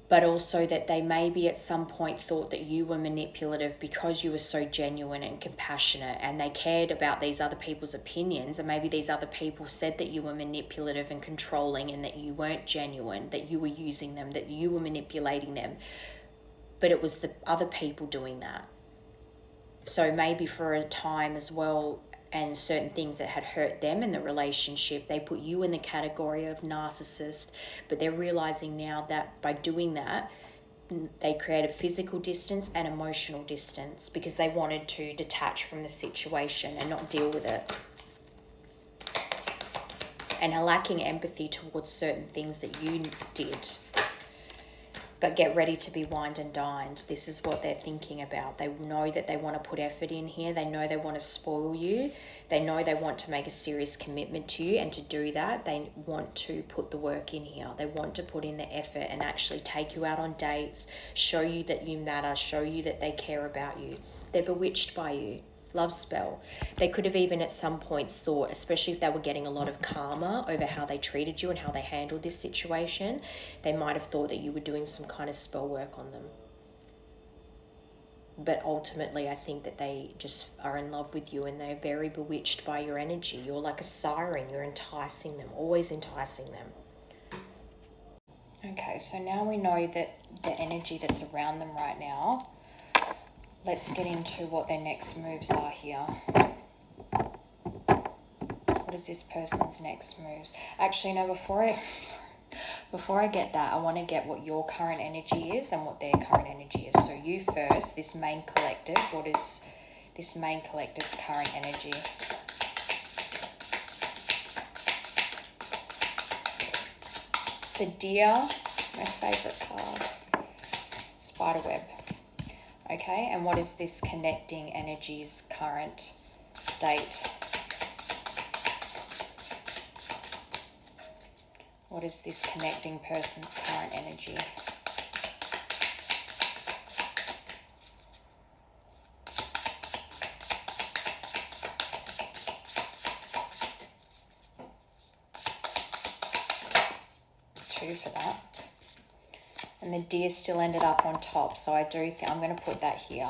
But also that they maybe at some point thought that you were manipulative because you were so genuine and compassionate, and they cared about these other people's opinions, and maybe these other people said that you were manipulative and controlling and that you weren't genuine, that you were using them, that you were manipulating them, but it was the other people doing that. So maybe for a time as well, and certain things that had hurt them in the relationship, they put you in the category of narcissist, but they're realizing now that by doing that, they created physical distance and emotional distance because they wanted to detach from the situation and not deal with it. And are lacking empathy towards certain things that you did. But get ready to be wined and dined. This is what they're thinking about. They know that they want to put effort in here. They know they want to spoil you. They know they want to make a serious commitment to you. And to do that, they want to put the work in here. They want to put in the effort and actually take you out on dates, show you that you matter, show you that they care about you. They're bewitched by you. Love spell. They could have even at some points thought, especially if they were getting a lot of karma over how they treated you and how they handled this situation, they might have thought that you were doing some kind of spell work on them. But ultimately, I think that they just are in love with you and they're very bewitched by your energy. You're like a siren. You're enticing them, always enticing them. Okay, so now we know that the energy that's around them right now. Let's get into what their next moves are here. What is this person's next moves? Actually, no, before I get that, I want to get what your current energy is and what their current energy is. So you first, this main collective, what is this main collective's current energy? The Deer, my favorite card. Spiderweb. Okay, and what is this connecting energy's current state? What is this connecting person's current energy? Two for that. And the deer still ended up on top. So I do think I'm going to put that here.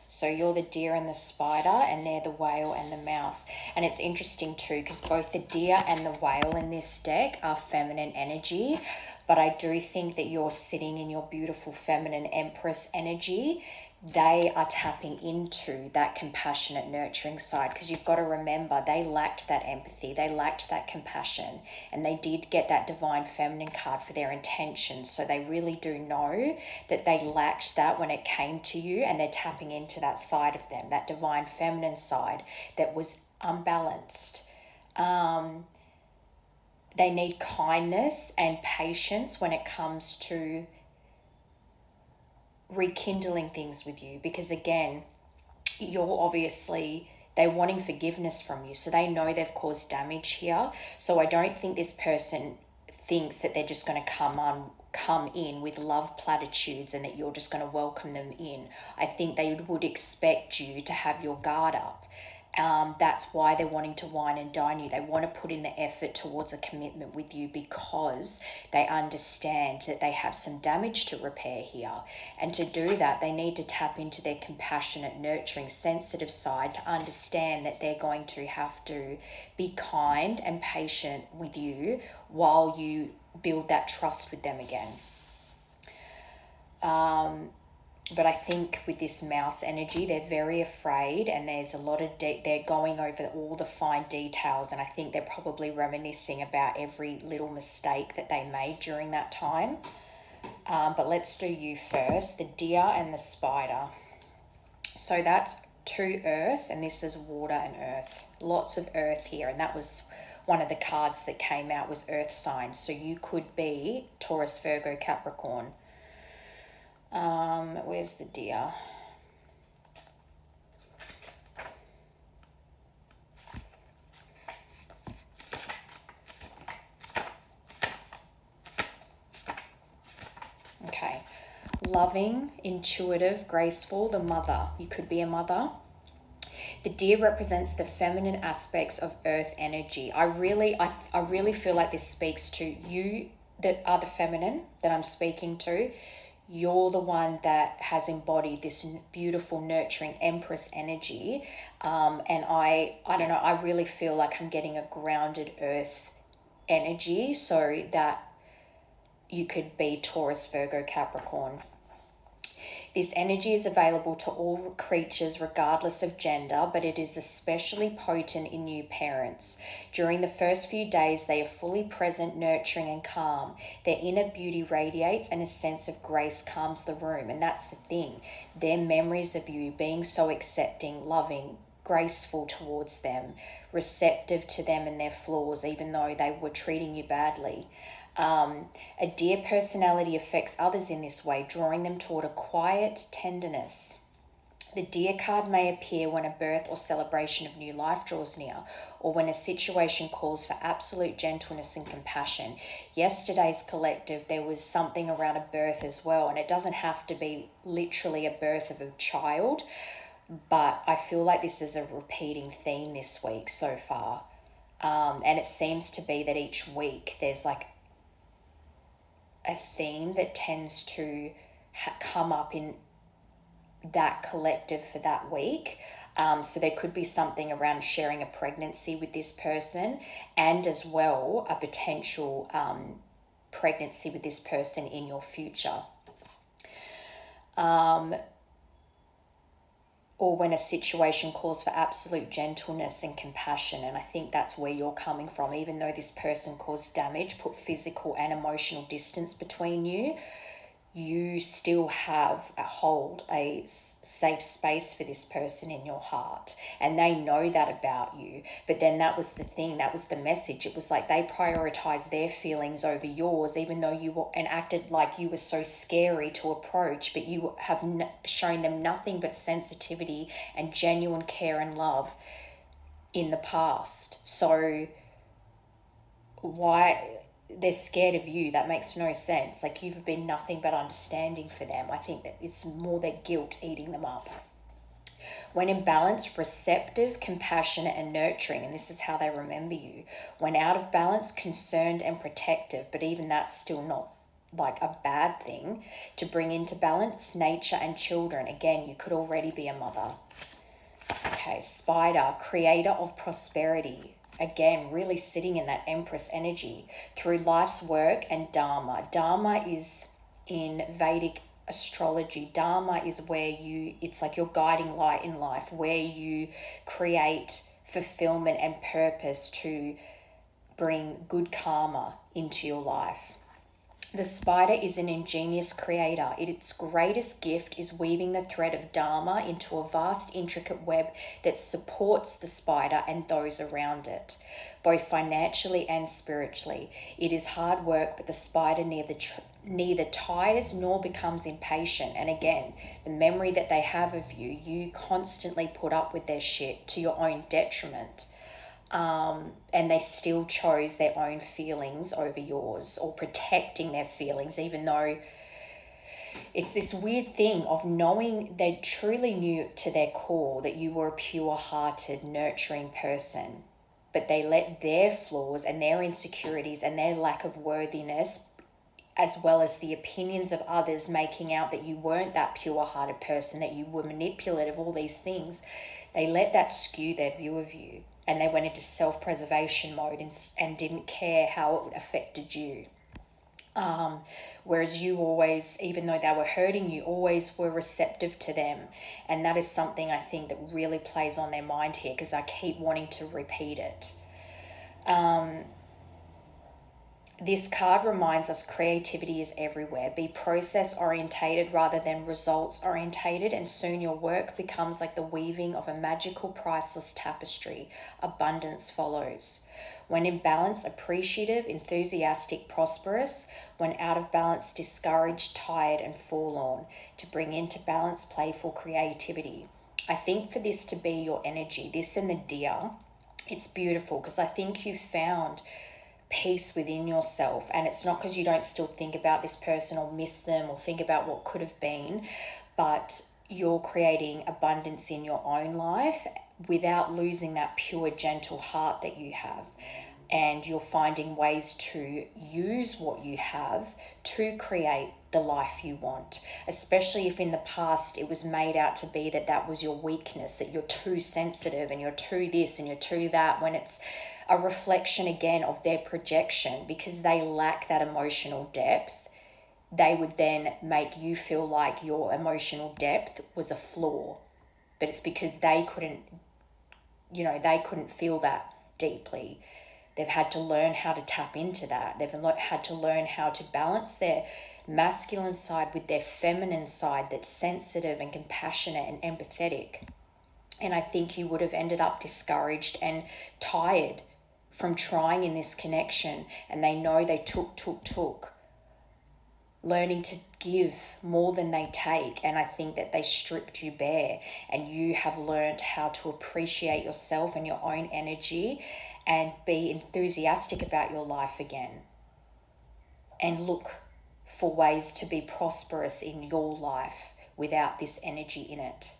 So you're the deer and the spider, and they're the whale and the mouse. And it's interesting too, because both the deer and the whale in this deck are feminine energy. But I do think that you're sitting in your beautiful feminine empress energy. They are tapping into that compassionate, nurturing side, because you've got to remember they lacked that empathy, they lacked that compassion, and they did get that divine feminine card for their intentions. So they really do know that they lacked that when it came to you, and they're tapping into that side of them, that divine feminine side that was unbalanced. They need kindness and patience when it comes to rekindling things with you, because again, you're obviously, they're wanting forgiveness from you, so they know they've caused damage here. So I don't think this person thinks that they're just going to come in with love platitudes and that you're just going to welcome them in. I think they would expect you to have your guard up. That's why they're wanting to wine and dine you. They want to put in the effort towards a commitment with you, because they understand that they have some damage to repair here. And to do that, they need to tap into their compassionate, nurturing, sensitive side to understand that they're going to have to be kind and patient with you while you build that trust with them again. But I think with this mouse energy, they're very afraid, and there's a lot of they're going over all the fine details, and I think they're probably reminiscing about every little mistake that they made during that time. But let's do you first, the deer and the spider. So that's 2 earth, and this is water and earth. Lots of earth here, and that was one of the cards that came out, was earth signs. So you could be Taurus, Virgo, Capricorn. Where's the deer? Okay. Loving, intuitive, graceful, the mother. You could be a mother. The deer represents the feminine aspects of earth energy. I really feel like this speaks to you that are the feminine that I'm speaking to. You're the one that has embodied this beautiful, nurturing empress energy. And I don't know, I really feel like I'm getting a grounded earth energy, so that you could be Taurus, Virgo, Capricorn. This energy is available to all creatures regardless of gender, but it is especially potent in new parents. During the first few days, they are fully present, nurturing and calm. Their inner beauty radiates, and a sense of grace calms the room. And that's the thing. Their memories of you being so accepting, loving, graceful towards them, receptive to them and their flaws, even though they were treating you badly. A deer personality affects others in this way, drawing them toward a quiet tenderness. The deer card may appear when a birth or celebration of new life draws near, or when a situation calls for absolute gentleness and compassion. Yesterday's collective, there was something around a birth as well, and it doesn't have to be literally a birth of a child, but I feel like this is a repeating theme this week so far. And it seems to be that each week there's like a theme that tends to come up in that collective for that week. So there could be something around sharing a pregnancy with this person, and as well a potential pregnancy with this person in your future. Or when a situation calls for absolute gentleness and compassion. And I think that's where you're coming from. Even though this person caused damage, put physical and emotional distance between you, you still hold a safe space for this person in your heart, and they know that about you. But then that was the thing, that was the message. It was like they prioritized their feelings over yours, even though you were, and acted like you were so scary to approach, but you have shown them nothing but sensitivity and genuine care and love in the past. So why they're scared of you? That makes no sense. Like, you've been nothing but understanding for them. I think that it's more their guilt eating them up. When in balance, receptive, compassionate and nurturing, and this is how they remember you. When out of balance, concerned and protective, but even that's still not like a bad thing, to bring into balance nature and children. Again, you could already be a mother. Okay, Spider, creator of prosperity. Again, really sitting in that Empress energy through life's work and Dharma. Dharma is in Vedic astrology. Dharma is where it's like your guiding light in life, where you create fulfillment and purpose to bring good karma into your life. The spider is an ingenious creator. Its greatest gift is weaving the thread of Dharma into a vast, intricate web that supports the spider and those around it, both financially and spiritually. It is hard work, but the spider neither tires nor becomes impatient. And again, the memory that they have of you, you constantly put up with their shit to your own detriment. And they still chose their own feelings over yours, or protecting their feelings, even though it's this weird thing of knowing they truly knew to their core that you were a pure-hearted, nurturing person, but they let their flaws and their insecurities and their lack of worthiness, as well as the opinions of others, making out that you weren't that pure-hearted person, that you were manipulative, all these things, they let that skew their view of you. And they went into self-preservation mode and didn't care how it affected you. Whereas you always, even though they were hurting you, always were receptive to them. And that is something I think that really plays on their mind here, because I keep wanting to repeat it. This card reminds us creativity is everywhere. Be process orientated rather than results orientated, and soon your work becomes like the weaving of a magical, priceless tapestry. Abundance follows. When in balance, appreciative, enthusiastic, prosperous. When out of balance, discouraged, tired, and forlorn. To bring into balance, playful creativity. I think for this to be your energy, this and the deer, it's beautiful, because I think you found peace within yourself. And it's not because you don't still think about this person or miss them or think about what could have been, but you're creating abundance in your own life without losing that pure, gentle heart that you have. And you're finding ways to use what you have to create the life you want, especially if in the past it was made out to be that that was your weakness, that you're too sensitive and you're too this and you're too that, when it's a reflection again of their projection. Because they lack that emotional depth, they would then make you feel like your emotional depth was a flaw. But it's because they couldn't feel that deeply. They've had to learn how to tap into that. They've had to learn how to balance their masculine side with their feminine side that's sensitive and compassionate and empathetic. And I think you would have ended up discouraged and tired from trying in this connection. And they know they took, learning to give more than they take. And I think that they stripped you bare, and you have learned how to appreciate yourself and your own energy and be enthusiastic about your life again, and look for ways to be prosperous in your life without this energy in it.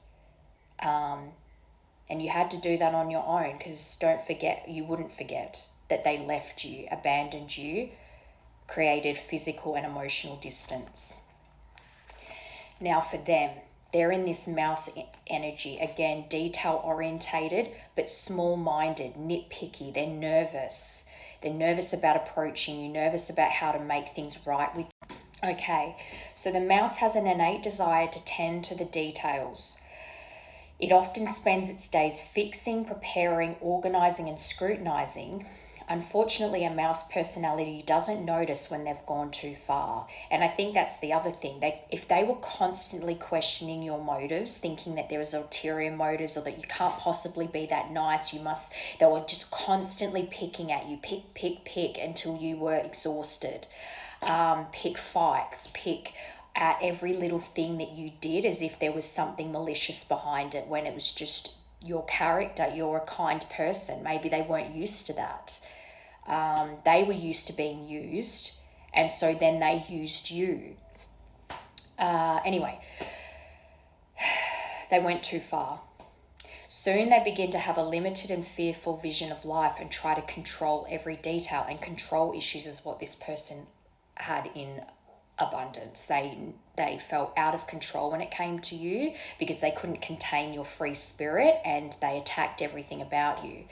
And you had to do that on your own, because you wouldn't forget that they left you, abandoned you, created physical and emotional distance. Now for them, they're in this mouse energy, again, detail orientated, but small-minded, nitpicky. They're nervous. They're nervous about approaching you, nervous about how to make things right with you. Okay, so the mouse has an innate desire to tend to the details. It often spends its days fixing, preparing, organizing, and scrutinizing. Unfortunately, a mouse personality doesn't notice when they've gone too far. And I think that's the other thing. If they were constantly questioning your motives, thinking that there is ulterior motives, or that you can't possibly be that nice, they were just constantly picking at you, pick until you were exhausted. Pick fights, pick at every little thing that you did as if there was something malicious behind it, when it was just your character. You're a kind person. Maybe they weren't used to that. They were used to being used, and so then they used you. Anyway, they went too far. Soon they begin to have a limited and fearful vision of life and try to control every detail, and control issues is what this person had in abundance. They felt out of control when it came to you because they couldn't contain your free spirit, and they attacked everything about you.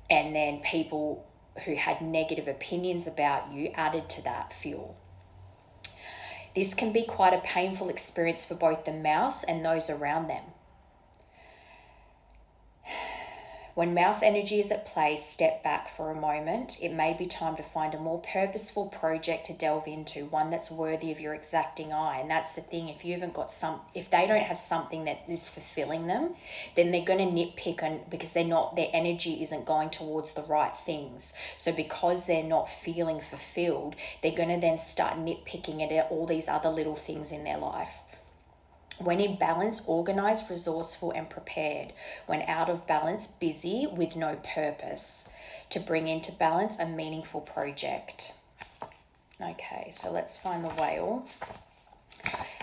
And then people who had negative opinions about you added to that fuel. This can be quite a painful experience for both the mouse and those around them. When mouse energy is at play, step back for a moment. It may be time to find a more purposeful project to delve into, one that's worthy of your exacting eye. And that's the thing, if they don't have something that is fulfilling them, then they're going to nitpick because their energy isn't going towards the right things. So because they're not feeling fulfilled, they're going to then start nitpicking at all these other little things in their life. When in balance, organized, resourceful, and prepared. When out of balance, busy with no purpose. To bring into balance a meaningful project. Okay, so let's find the whale.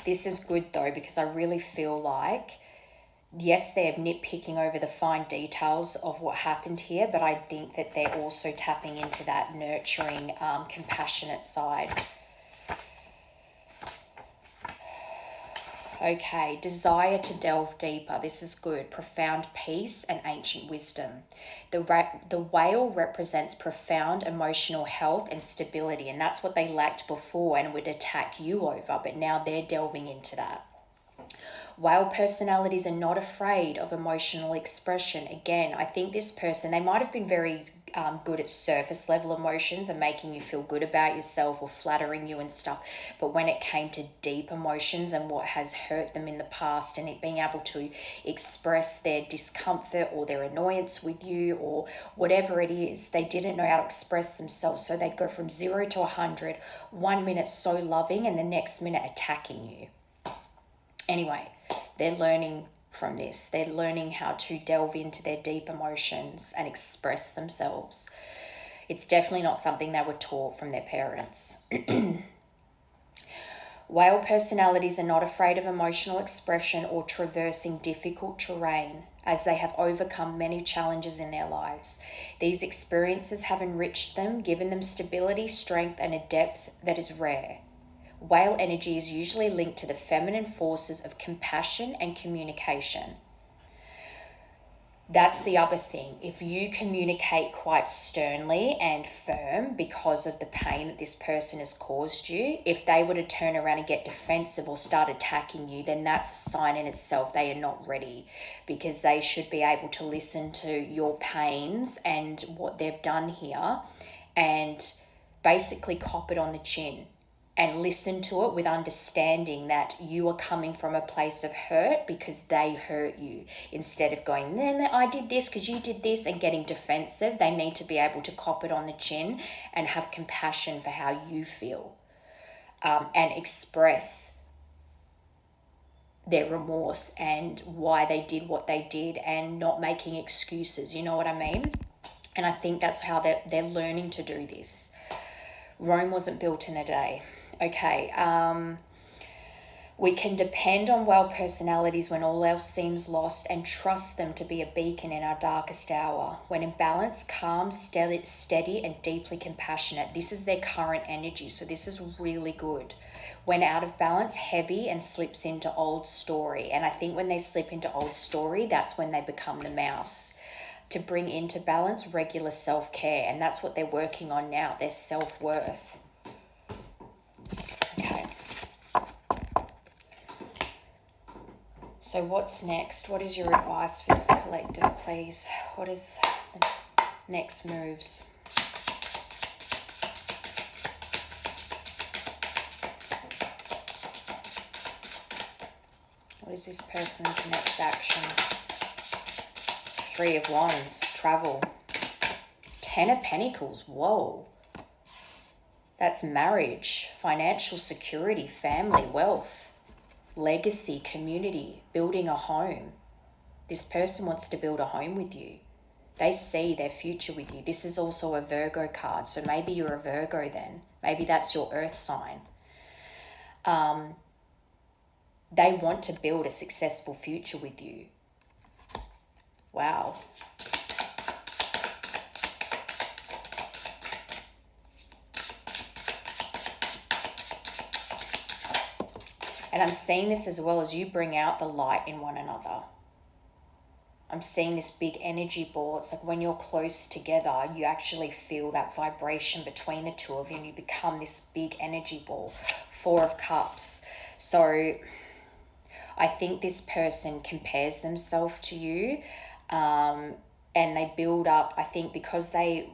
This is good though, because I really feel like, yes, they're nitpicking over the fine details of what happened here, but I think that they're also tapping into that nurturing, compassionate side. Okay, desire to delve deeper. This is good. Profound peace and ancient wisdom. The whale represents profound emotional health and stability, and that's what they lacked before and would attack you over, but now they're delving into that. Whale personalities are not afraid of emotional expression. Again, I think this person, they might have been very good at surface level emotions and making you feel good about yourself or flattering you and stuff. But when it came to deep emotions and what has hurt them in the past, and it being able to express their discomfort or their annoyance with you or whatever it is, they didn't know how to express themselves. So they'd go from 0 to 100, 1 minute so loving and the next minute attacking you. Anyway, they're learning from this. They're learning how to delve into their deep emotions and express themselves. It's definitely not something they were taught from their parents. Whale personalities are not afraid of emotional expression or traversing difficult terrain, as they have overcome many challenges in their lives. These experiences have enriched them, given them stability, strength, and a depth that is rare. Whale energy is usually linked to the feminine forces of compassion and communication. That's the other thing. If you communicate quite sternly and firm because of the pain that this person has caused you, if they were to turn around and get defensive or start attacking you, then that's a sign in itself they are not ready, because they should be able to listen to your pains and what they've done here and basically cop it on the chin. And listen to it with understanding that you are coming from a place of hurt because they hurt you. Instead of going, no, I did this because you did this, and getting defensive, they need to be able to cop it on the chin and have compassion for how you feel, and express their remorse and why they did what they did, and not making excuses. You know what I mean? And I think that's how they're learning to do this. Rome wasn't built in a day. Okay, we can depend on whale personalities when all else seems lost, and trust them to be a beacon in our darkest hour. When in balance, calm, steady, and deeply compassionate. This is their current energy, so this is really good. When out of balance, heavy, and slips into old story. And I think when they slip into old story, that's when they become the mouse. To bring into balance, regular self-care, and that's what they're working on now, their self-worth. Okay. So what's next? What is your advice for this collective, please? What is the next moves? What is this person's next action? 3 of Wands, travel. 10 of Pentacles, whoa. That's marriage, financial security, family, wealth, legacy, community, building a home. This person wants to build a home with you. They see their future with you. This is also a Virgo card, so maybe you're a Virgo then. Maybe that's your earth sign. They want to build a successful future with you. Wow. And I'm seeing this as well as you bring out the light in one another. I'm seeing this big energy ball. It's like when you're close together, you actually feel that vibration between the two of you and you become this big energy ball. 4 of Cups. So I think this person compares themselves to you, and they build up, I think because they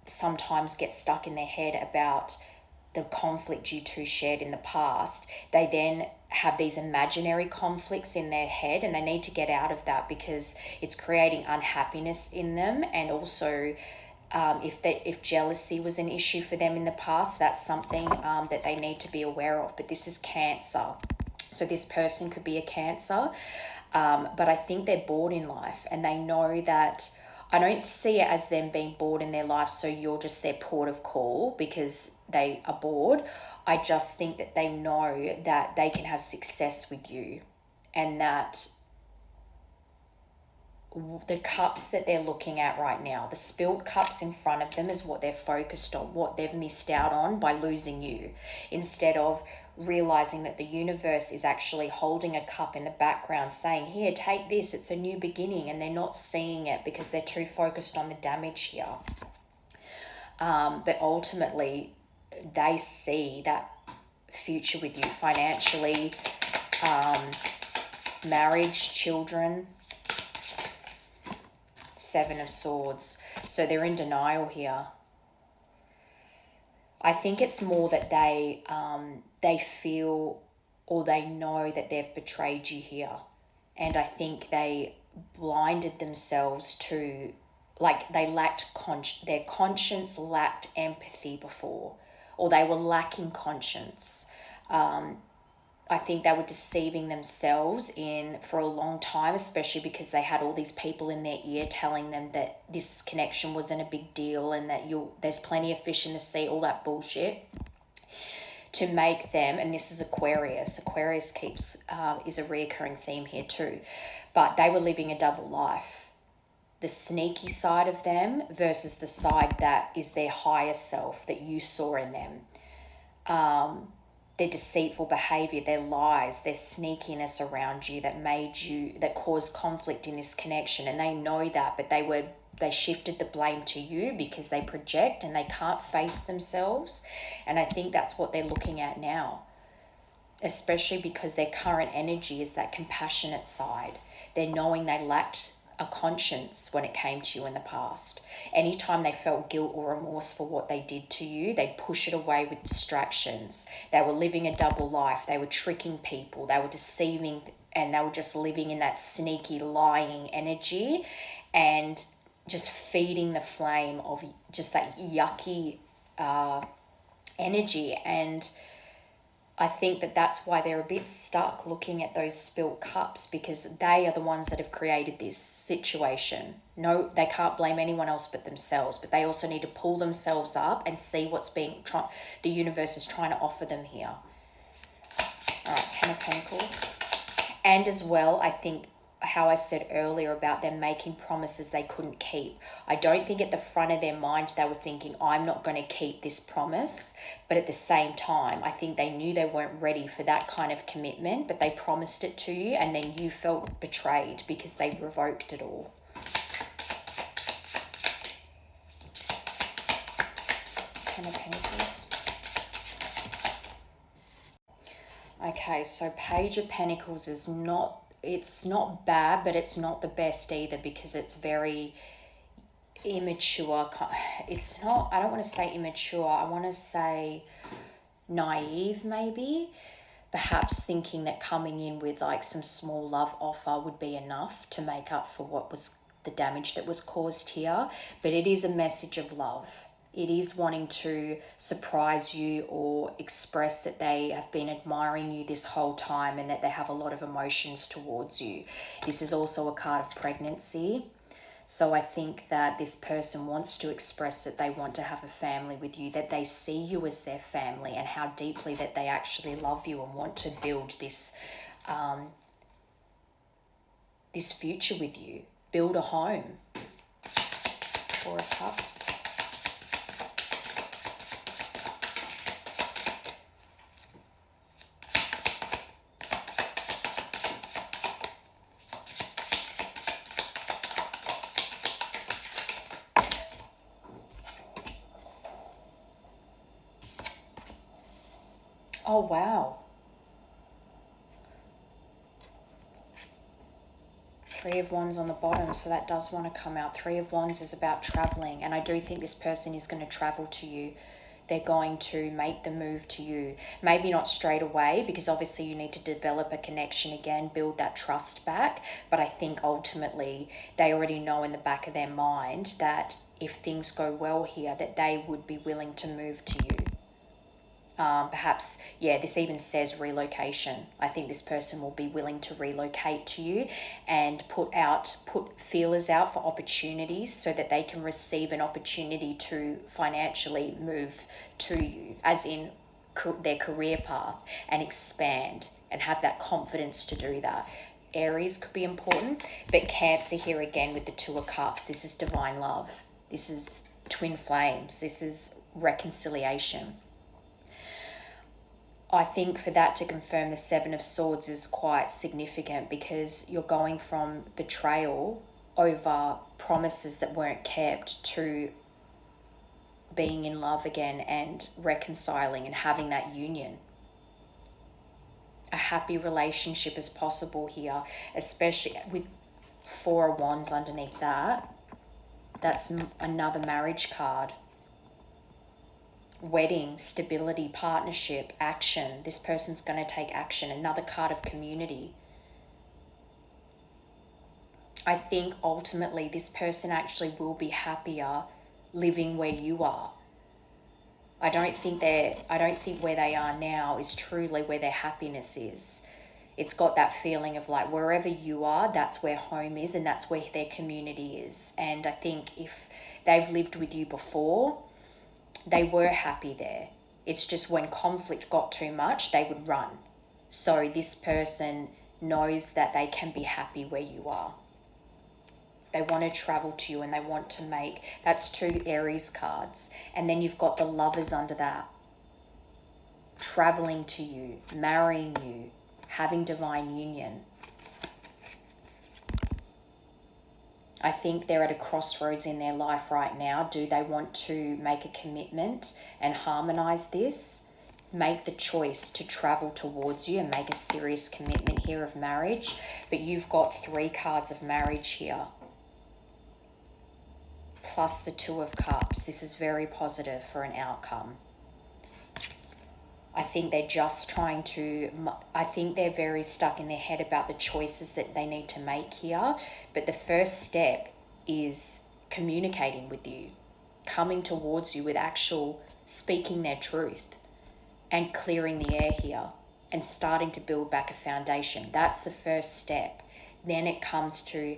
sometimes get stuck in their head about the conflict you two shared in the past, they then have these imaginary conflicts in their head, and they need to get out of that because it's creating unhappiness in them. And also if jealousy was an issue for them in the past, that's something that they need to be aware of. But this is Cancer, so this person could be a Cancer, but I think they're bored in life, and they know that. I don't see it as them being bored in their life, so you're just their port of call because they are bored. I just think that they know that they can have success with you, and that the cups that they're looking at right now, the spilled cups in front of them, is what they're focused on, what they've missed out on by losing you, instead of realizing that the universe is actually holding a cup in the background saying, here, take this, it's a new beginning. And they're not seeing it because they're too focused on the damage here. But ultimately they see that future with you financially, marriage, children. 7 of Swords. So they're in denial here. I think it's more that they feel, or they know that they've betrayed you here. And I think they blinded themselves to, like, they lacked, their conscience lacked empathy before, or they were lacking conscience. I think they were deceiving themselves for a long time, especially because they had all these people in their ear telling them that this connection wasn't a big deal and that there's plenty of fish in the sea, all that bullshit, to make them, and this is Aquarius. Aquarius is a reoccurring theme here too, but they were living a double life. The sneaky side of them versus the side that is their higher self that you saw in them. Their deceitful behavior, their lies, their sneakiness around you that caused conflict in this connection. And they know that, but they shifted the blame to you because they project and they can't face themselves. And I think that's what they're looking at now, especially because their current energy is that compassionate side. They're knowing they lacked a conscience when it came to you in the past. Anytime they felt guilt or remorse for what they did to you, they'd push it away with distractions. They were living a double life. They were tricking people. They were deceiving, and they were just living in that sneaky, lying energy and just feeding the flame of just that yucky energy. And I think that that's why they're a bit stuck looking at those spilt cups, because they are the ones that have created this situation. No, they can't blame anyone else but themselves, but they also need to pull themselves up and see what's the universe is trying to offer them here. All right, 10 of Pentacles. And as well, I think how I said earlier about them making promises they couldn't keep. I don't think at the front of their mind they were thinking, I'm not going to keep this promise. But at the same time, I think they knew they weren't ready for that kind of commitment, but they promised it to you, and then you felt betrayed because they revoked it all. Ten of Pentacles. Okay, so Page of Pentacles is it's not bad, but it's not the best either, because it's very immature. It's not, I don't want to say immature, I want to say naive maybe. Perhaps thinking that coming in with like some small love offer would be enough to make up for what was the damage that was caused here. But it is a message of love. It is wanting to surprise you or express that they have been admiring you this whole time and that they have a lot of emotions towards you. This is also a card of pregnancy. So I think that this person wants to express that they want to have a family with you, that they see you as their family, and how deeply that they actually love you and want to build this this future with you, build a home. 4 of Cups. Oh, wow. Three of Wands on the bottom, so that does want to come out. Three of Wands is about traveling, and I do think this person is going to travel to you. They're going to make the move to you. Maybe not straight away, because obviously you need to develop a connection again, build that trust back. But I think ultimately they already know in the back of their mind that if things go well here, that they would be willing to move to you. Perhaps, yeah, this even says relocation. I think this person will be willing to relocate to you and put feelers out for opportunities so that they can receive an opportunity to financially move to you, as in their career path, and expand and have that confidence to do that. Aries could be important, but Cancer here again with the Two of Cups. This is divine love. This is twin flames. This is reconciliation. I think for that to confirm the Seven of Swords is quite significant, because you're going from betrayal over promises that weren't kept to being in love again and reconciling and having that union. A happy relationship is possible here, especially with Four of Wands underneath that. That's another marriage card. Wedding, stability, partnership, action. This person's going to take action. Another card of community. I think ultimately this person actually will be happier living where you are. I don't think where they are now is truly where their happiness is. It's got that feeling of like wherever you are, that's where home is, and that's where their community is. And I think if they've lived with you before, they were happy there. It's just when conflict got too much, they would run. So this person knows that they can be happy where you are. They want to travel to you and they want to make, that's two Aries cards. And then you've got the Lovers under that. Traveling to you, marrying you, having divine union. I think they're at a crossroads in their life right now. Do they want to make a commitment and harmonize this? Make the choice to travel towards you and make a serious commitment here of marriage. But you've got three cards of marriage here, plus the Two of Cups. This is very positive for an outcome. I think they're just I think they're very stuck in their head about the choices that they need to make here. But the first step is communicating with you, coming towards you with actual speaking their truth and clearing the air here and starting to build back a foundation. That's the first step. Then it comes to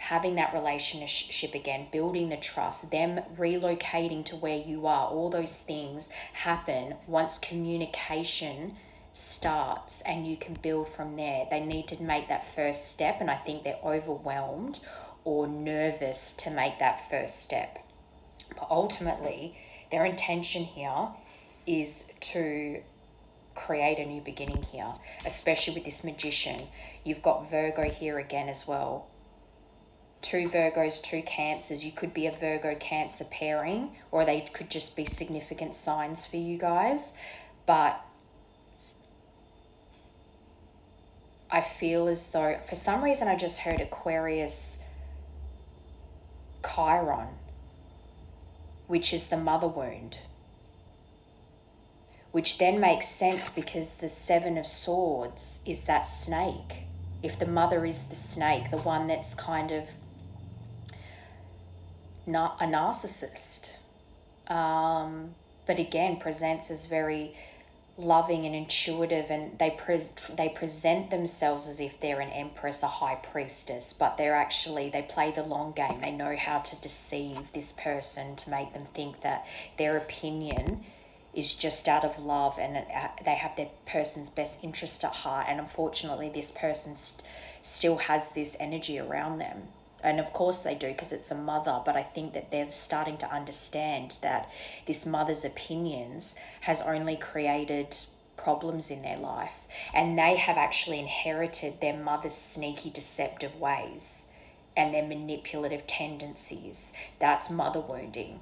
having that relationship again, building the trust, them relocating to where you are. All those things happen once communication starts, and you can build from there. They need to make that first step, and I think they're overwhelmed or nervous to make that first step. But ultimately, their intention here is to create a new beginning here, especially with this Magician. You've got Virgo here again as well. Two Virgos, two Cancers. You could be a Virgo-Cancer pairing, or they could just be significant signs for you guys. But I feel as though, for some reason, I just heard Aquarius Chiron, which is the mother wound. Which then makes sense because the Seven of Swords is that snake. If the mother is the snake, the one that's kind of not a narcissist, but again presents as very loving and intuitive, and they present themselves as if they're an empress, a high priestess, but they play the long game. They know how to deceive this person to make them think that their opinion is just out of love, and they have their person's best interest at heart. And unfortunately this person still has this energy around them. And of course they do, because it's a mother, but I think that they're starting to understand that this mother's opinions has only created problems in their life, and they have actually inherited their mother's sneaky, deceptive ways and their manipulative tendencies. That's mother wounding.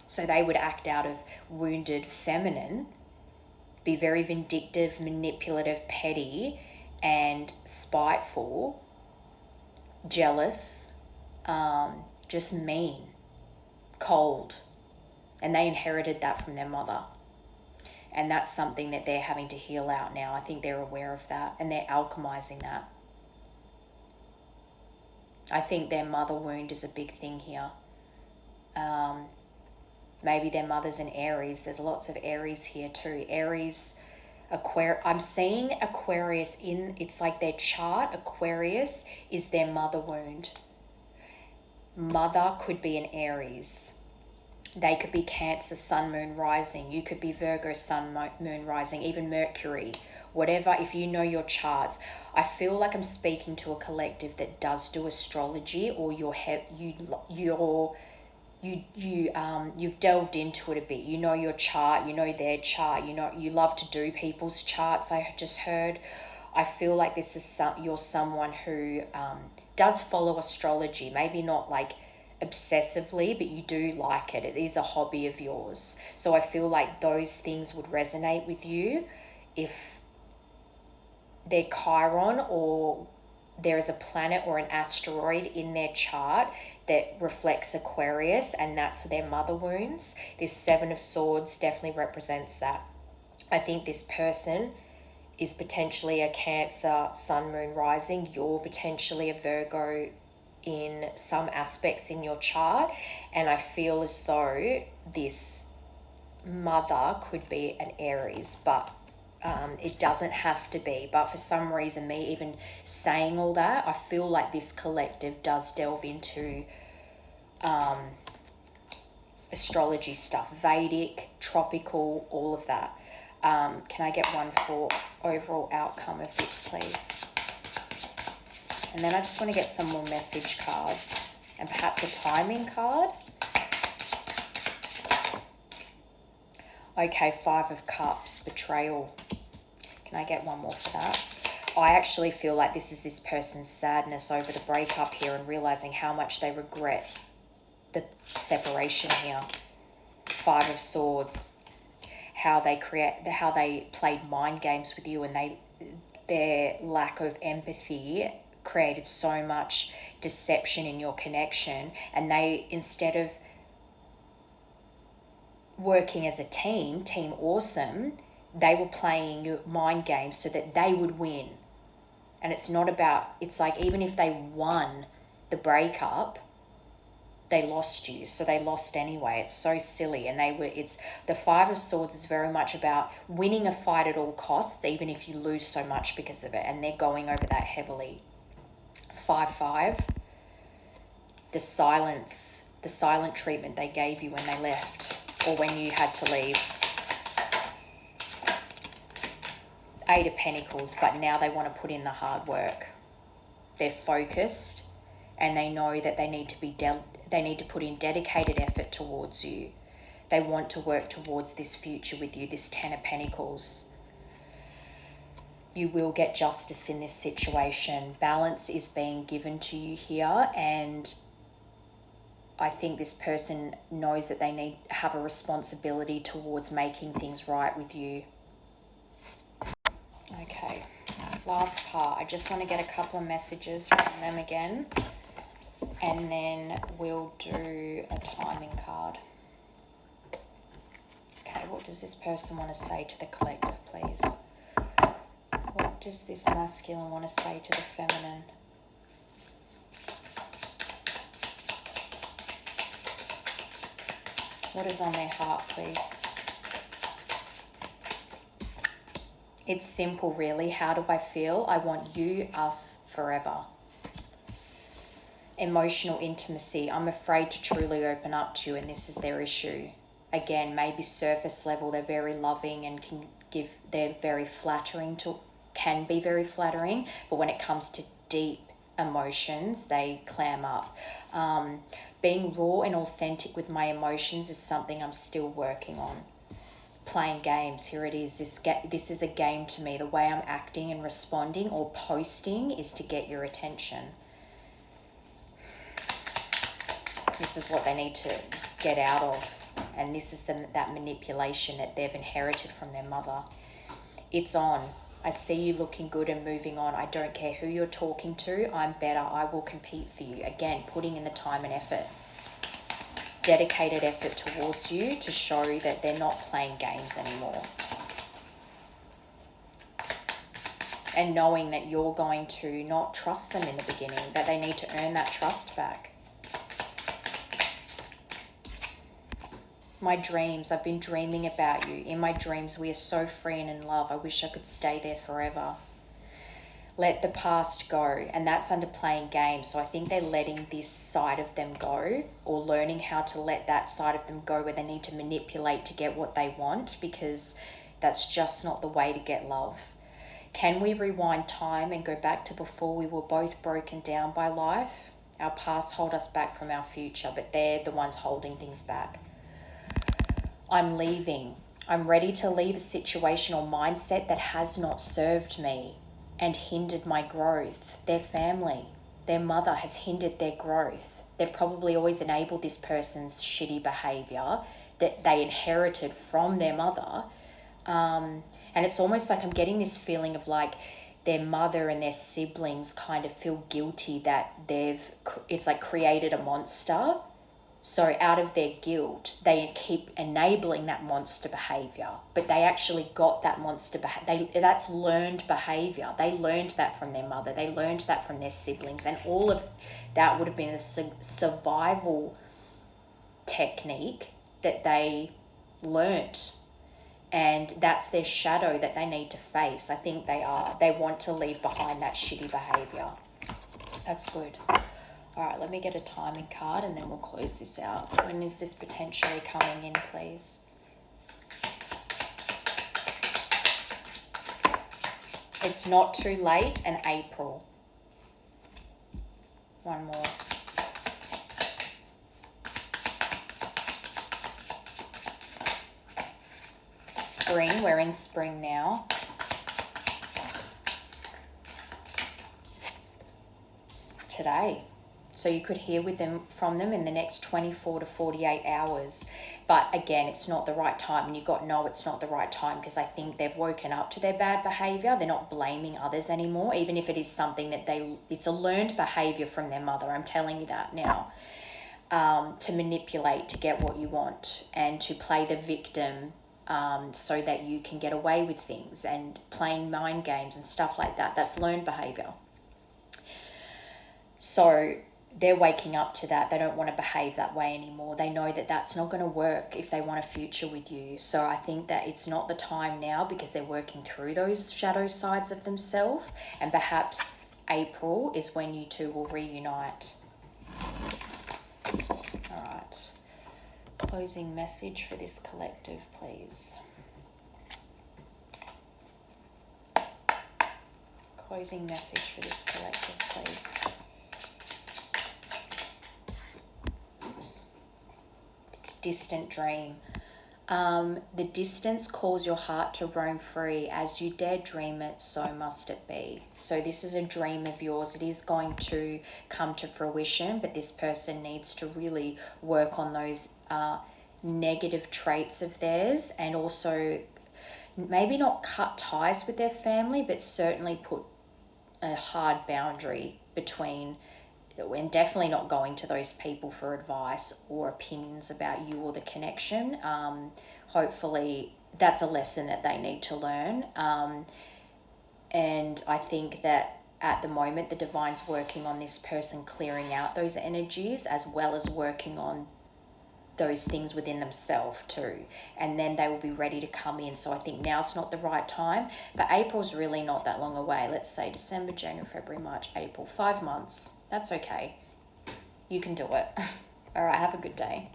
So they would act out of wounded feminine be very vindictive, manipulative, petty, and spiteful, jealous, just mean, cold. And they inherited that from their mother. And that's something that they're having to heal out now. I think they're aware of that, and they're alchemizing that. I think their mother wound is a big thing here. Maybe their mother's an Aries. There's lots of Aries here too. Aries, Aquarius. I'm seeing Aquarius in, it's like their chart. Aquarius is their mother wound. Mother could be an Aries. They could be Cancer, Sun, Moon, Rising. You could be Virgo, Sun, Moon, Rising, even Mercury. Whatever, if you know your charts. I feel like I'm speaking to a collective that does do astrology, or you've delved into it a bit. You know your chart, you know their chart, you know you love to do people's charts. I just heard. I feel like this is you're someone who does follow astrology, maybe not like obsessively, but you do like it. It is a hobby of yours. So I feel like those things would resonate with you if they're Chiron, or there is a planet or an asteroid in their chart that reflects Aquarius, and that's their mother wounds. This Seven of Swords definitely represents that. I think this person is potentially a Cancer, Sun, Moon, Rising. You're potentially a Virgo in some aspects in your chart, and I feel as though this mother could be an Aries, but it doesn't have to be. But for some reason, me even saying all that, I feel like this collective does delve into astrology stuff, Vedic, tropical, all of that. Can I get one for overall outcome of this, please? And then I just want to get some more message cards and perhaps a timing card. Okay, Five of Cups, betrayal. Can I get one more for that? I actually feel like this is this person's sadness over the breakup here and realizing how much they regret the separation here. Five of Swords. How they played mind games with you, and their lack of empathy created so much deception in your connection, and they, instead of working as a team awesome, they were playing your mind games so that they would win. And it's like even if they won the breakup, they lost you, so they lost anyway. It's so silly. And the Five of Swords is very much about winning a fight at all costs, even if you lose so much because of it, and they're going over that heavily. 5-5, the silent treatment they gave you when they left, or when you had to leave. 8 of Pentacles, but now they want to put in the hard work. They're focused, and they know that they need to put in dedicated effort towards you. They want to work towards this future with you, this 10 of Pentacles. You will get justice in this situation. Balance is being given to you here, and I think this person knows that they have a responsibility towards making things right with you. Okay, last part. I just want to get a couple of messages from them again, and then we'll do a timing card. Okay, what does this person want to say to the collective, please? What does this masculine want to say to the feminine? What is on their heart, please? It's simple, really. How do I feel? I want you, us, forever. Emotional intimacy. I'm afraid to truly open up to you, and this is their issue. Again, maybe surface level, they're very loving and they're very flattering can be very flattering, but when it comes to deep emotions, they clam up. Being raw and authentic with my emotions is something I'm still working on. Playing games, here it is. This is a game to me. The way I'm acting and responding or posting is to get your attention. This is what they need to get out of and this is that manipulation that they've inherited from their mother. It's on. I see you looking good and moving on. I don't care who you're talking to. I'm better. I will compete for you. Again, putting in the time and effort. Dedicated effort towards you to show that they're not playing games anymore. And knowing that you're going to not trust them in the beginning, that they need to earn that trust back. My dreams, I've been dreaming about you. In my dreams, we are so free and in love. I wish I could stay there forever. Let the past go. And that's under playing games. So I think they're letting this side of them go, or learning how to let that side of them go where they need to manipulate to get what they want, because that's just not the way to get love. Can we rewind time and go back to before we were both broken down by life? Our past hold us back from our future, but they're the ones holding things back. I'm leaving. I'm ready to leave a situation or mindset that has not served me and hindered my growth. Their family, their mother has hindered their growth. They've probably always enabled this person's shitty behavior that they inherited from their mother. And it's almost like I'm getting this feeling of like their mother and their siblings kind of feel guilty that it's like created a monster. So out of their guilt, they keep enabling that monster behavior, but they actually got that monster behavior. That's learned behavior. They learned that from their mother. They learned that from their siblings, and all of that would have been a survival technique that they learnt, and that's their shadow that they need to face. I think they want to leave behind that shitty behavior. That's good. All right, let me get a timing card and then we'll close this out. When is this potentially coming in, please? It's not too late, and April. One more. Spring, we're in spring now. Today. So you could hear from them in the next 24 to 48 hours. But again, it's not the right time, and you've got to know it's not the right time, because I think they've woken up to their bad behavior. They're not blaming others anymore, even if it is something that it's a learned behavior from their mother. I'm telling you that now. To manipulate to get what you want and to play the victim so that you can get away with things, and playing mind games and stuff like that. That's learned behavior. So they're waking up to that. They don't want to behave that way anymore. They know that that's not going to work if they want a future with you. So I think that it's not the time now, because they're working through those shadow sides of themselves, and perhaps April is when you two will reunite. All right. Closing message for this collective, please. Closing message for this collective, please. Distant dream. The distance calls your heart to roam free. As you dare dream it, so must it be. So this is a dream of yours. It is going to come to fruition, but this person needs to really work on those negative traits of theirs, and also maybe not cut ties with their family, but certainly put a hard boundary between, and definitely not going to those people for advice or opinions about you or the connection. Hopefully that's a lesson that they need to learn. And I think that at the moment the divine's working on this person clearing out those energies, as well as working on those things within themselves too, and then they will be ready to come in. So I think now's not the right time, but April's really not that long away. Let's say December, January, February, March, April, 5 months. That's okay. You can do it. All right, have a good day.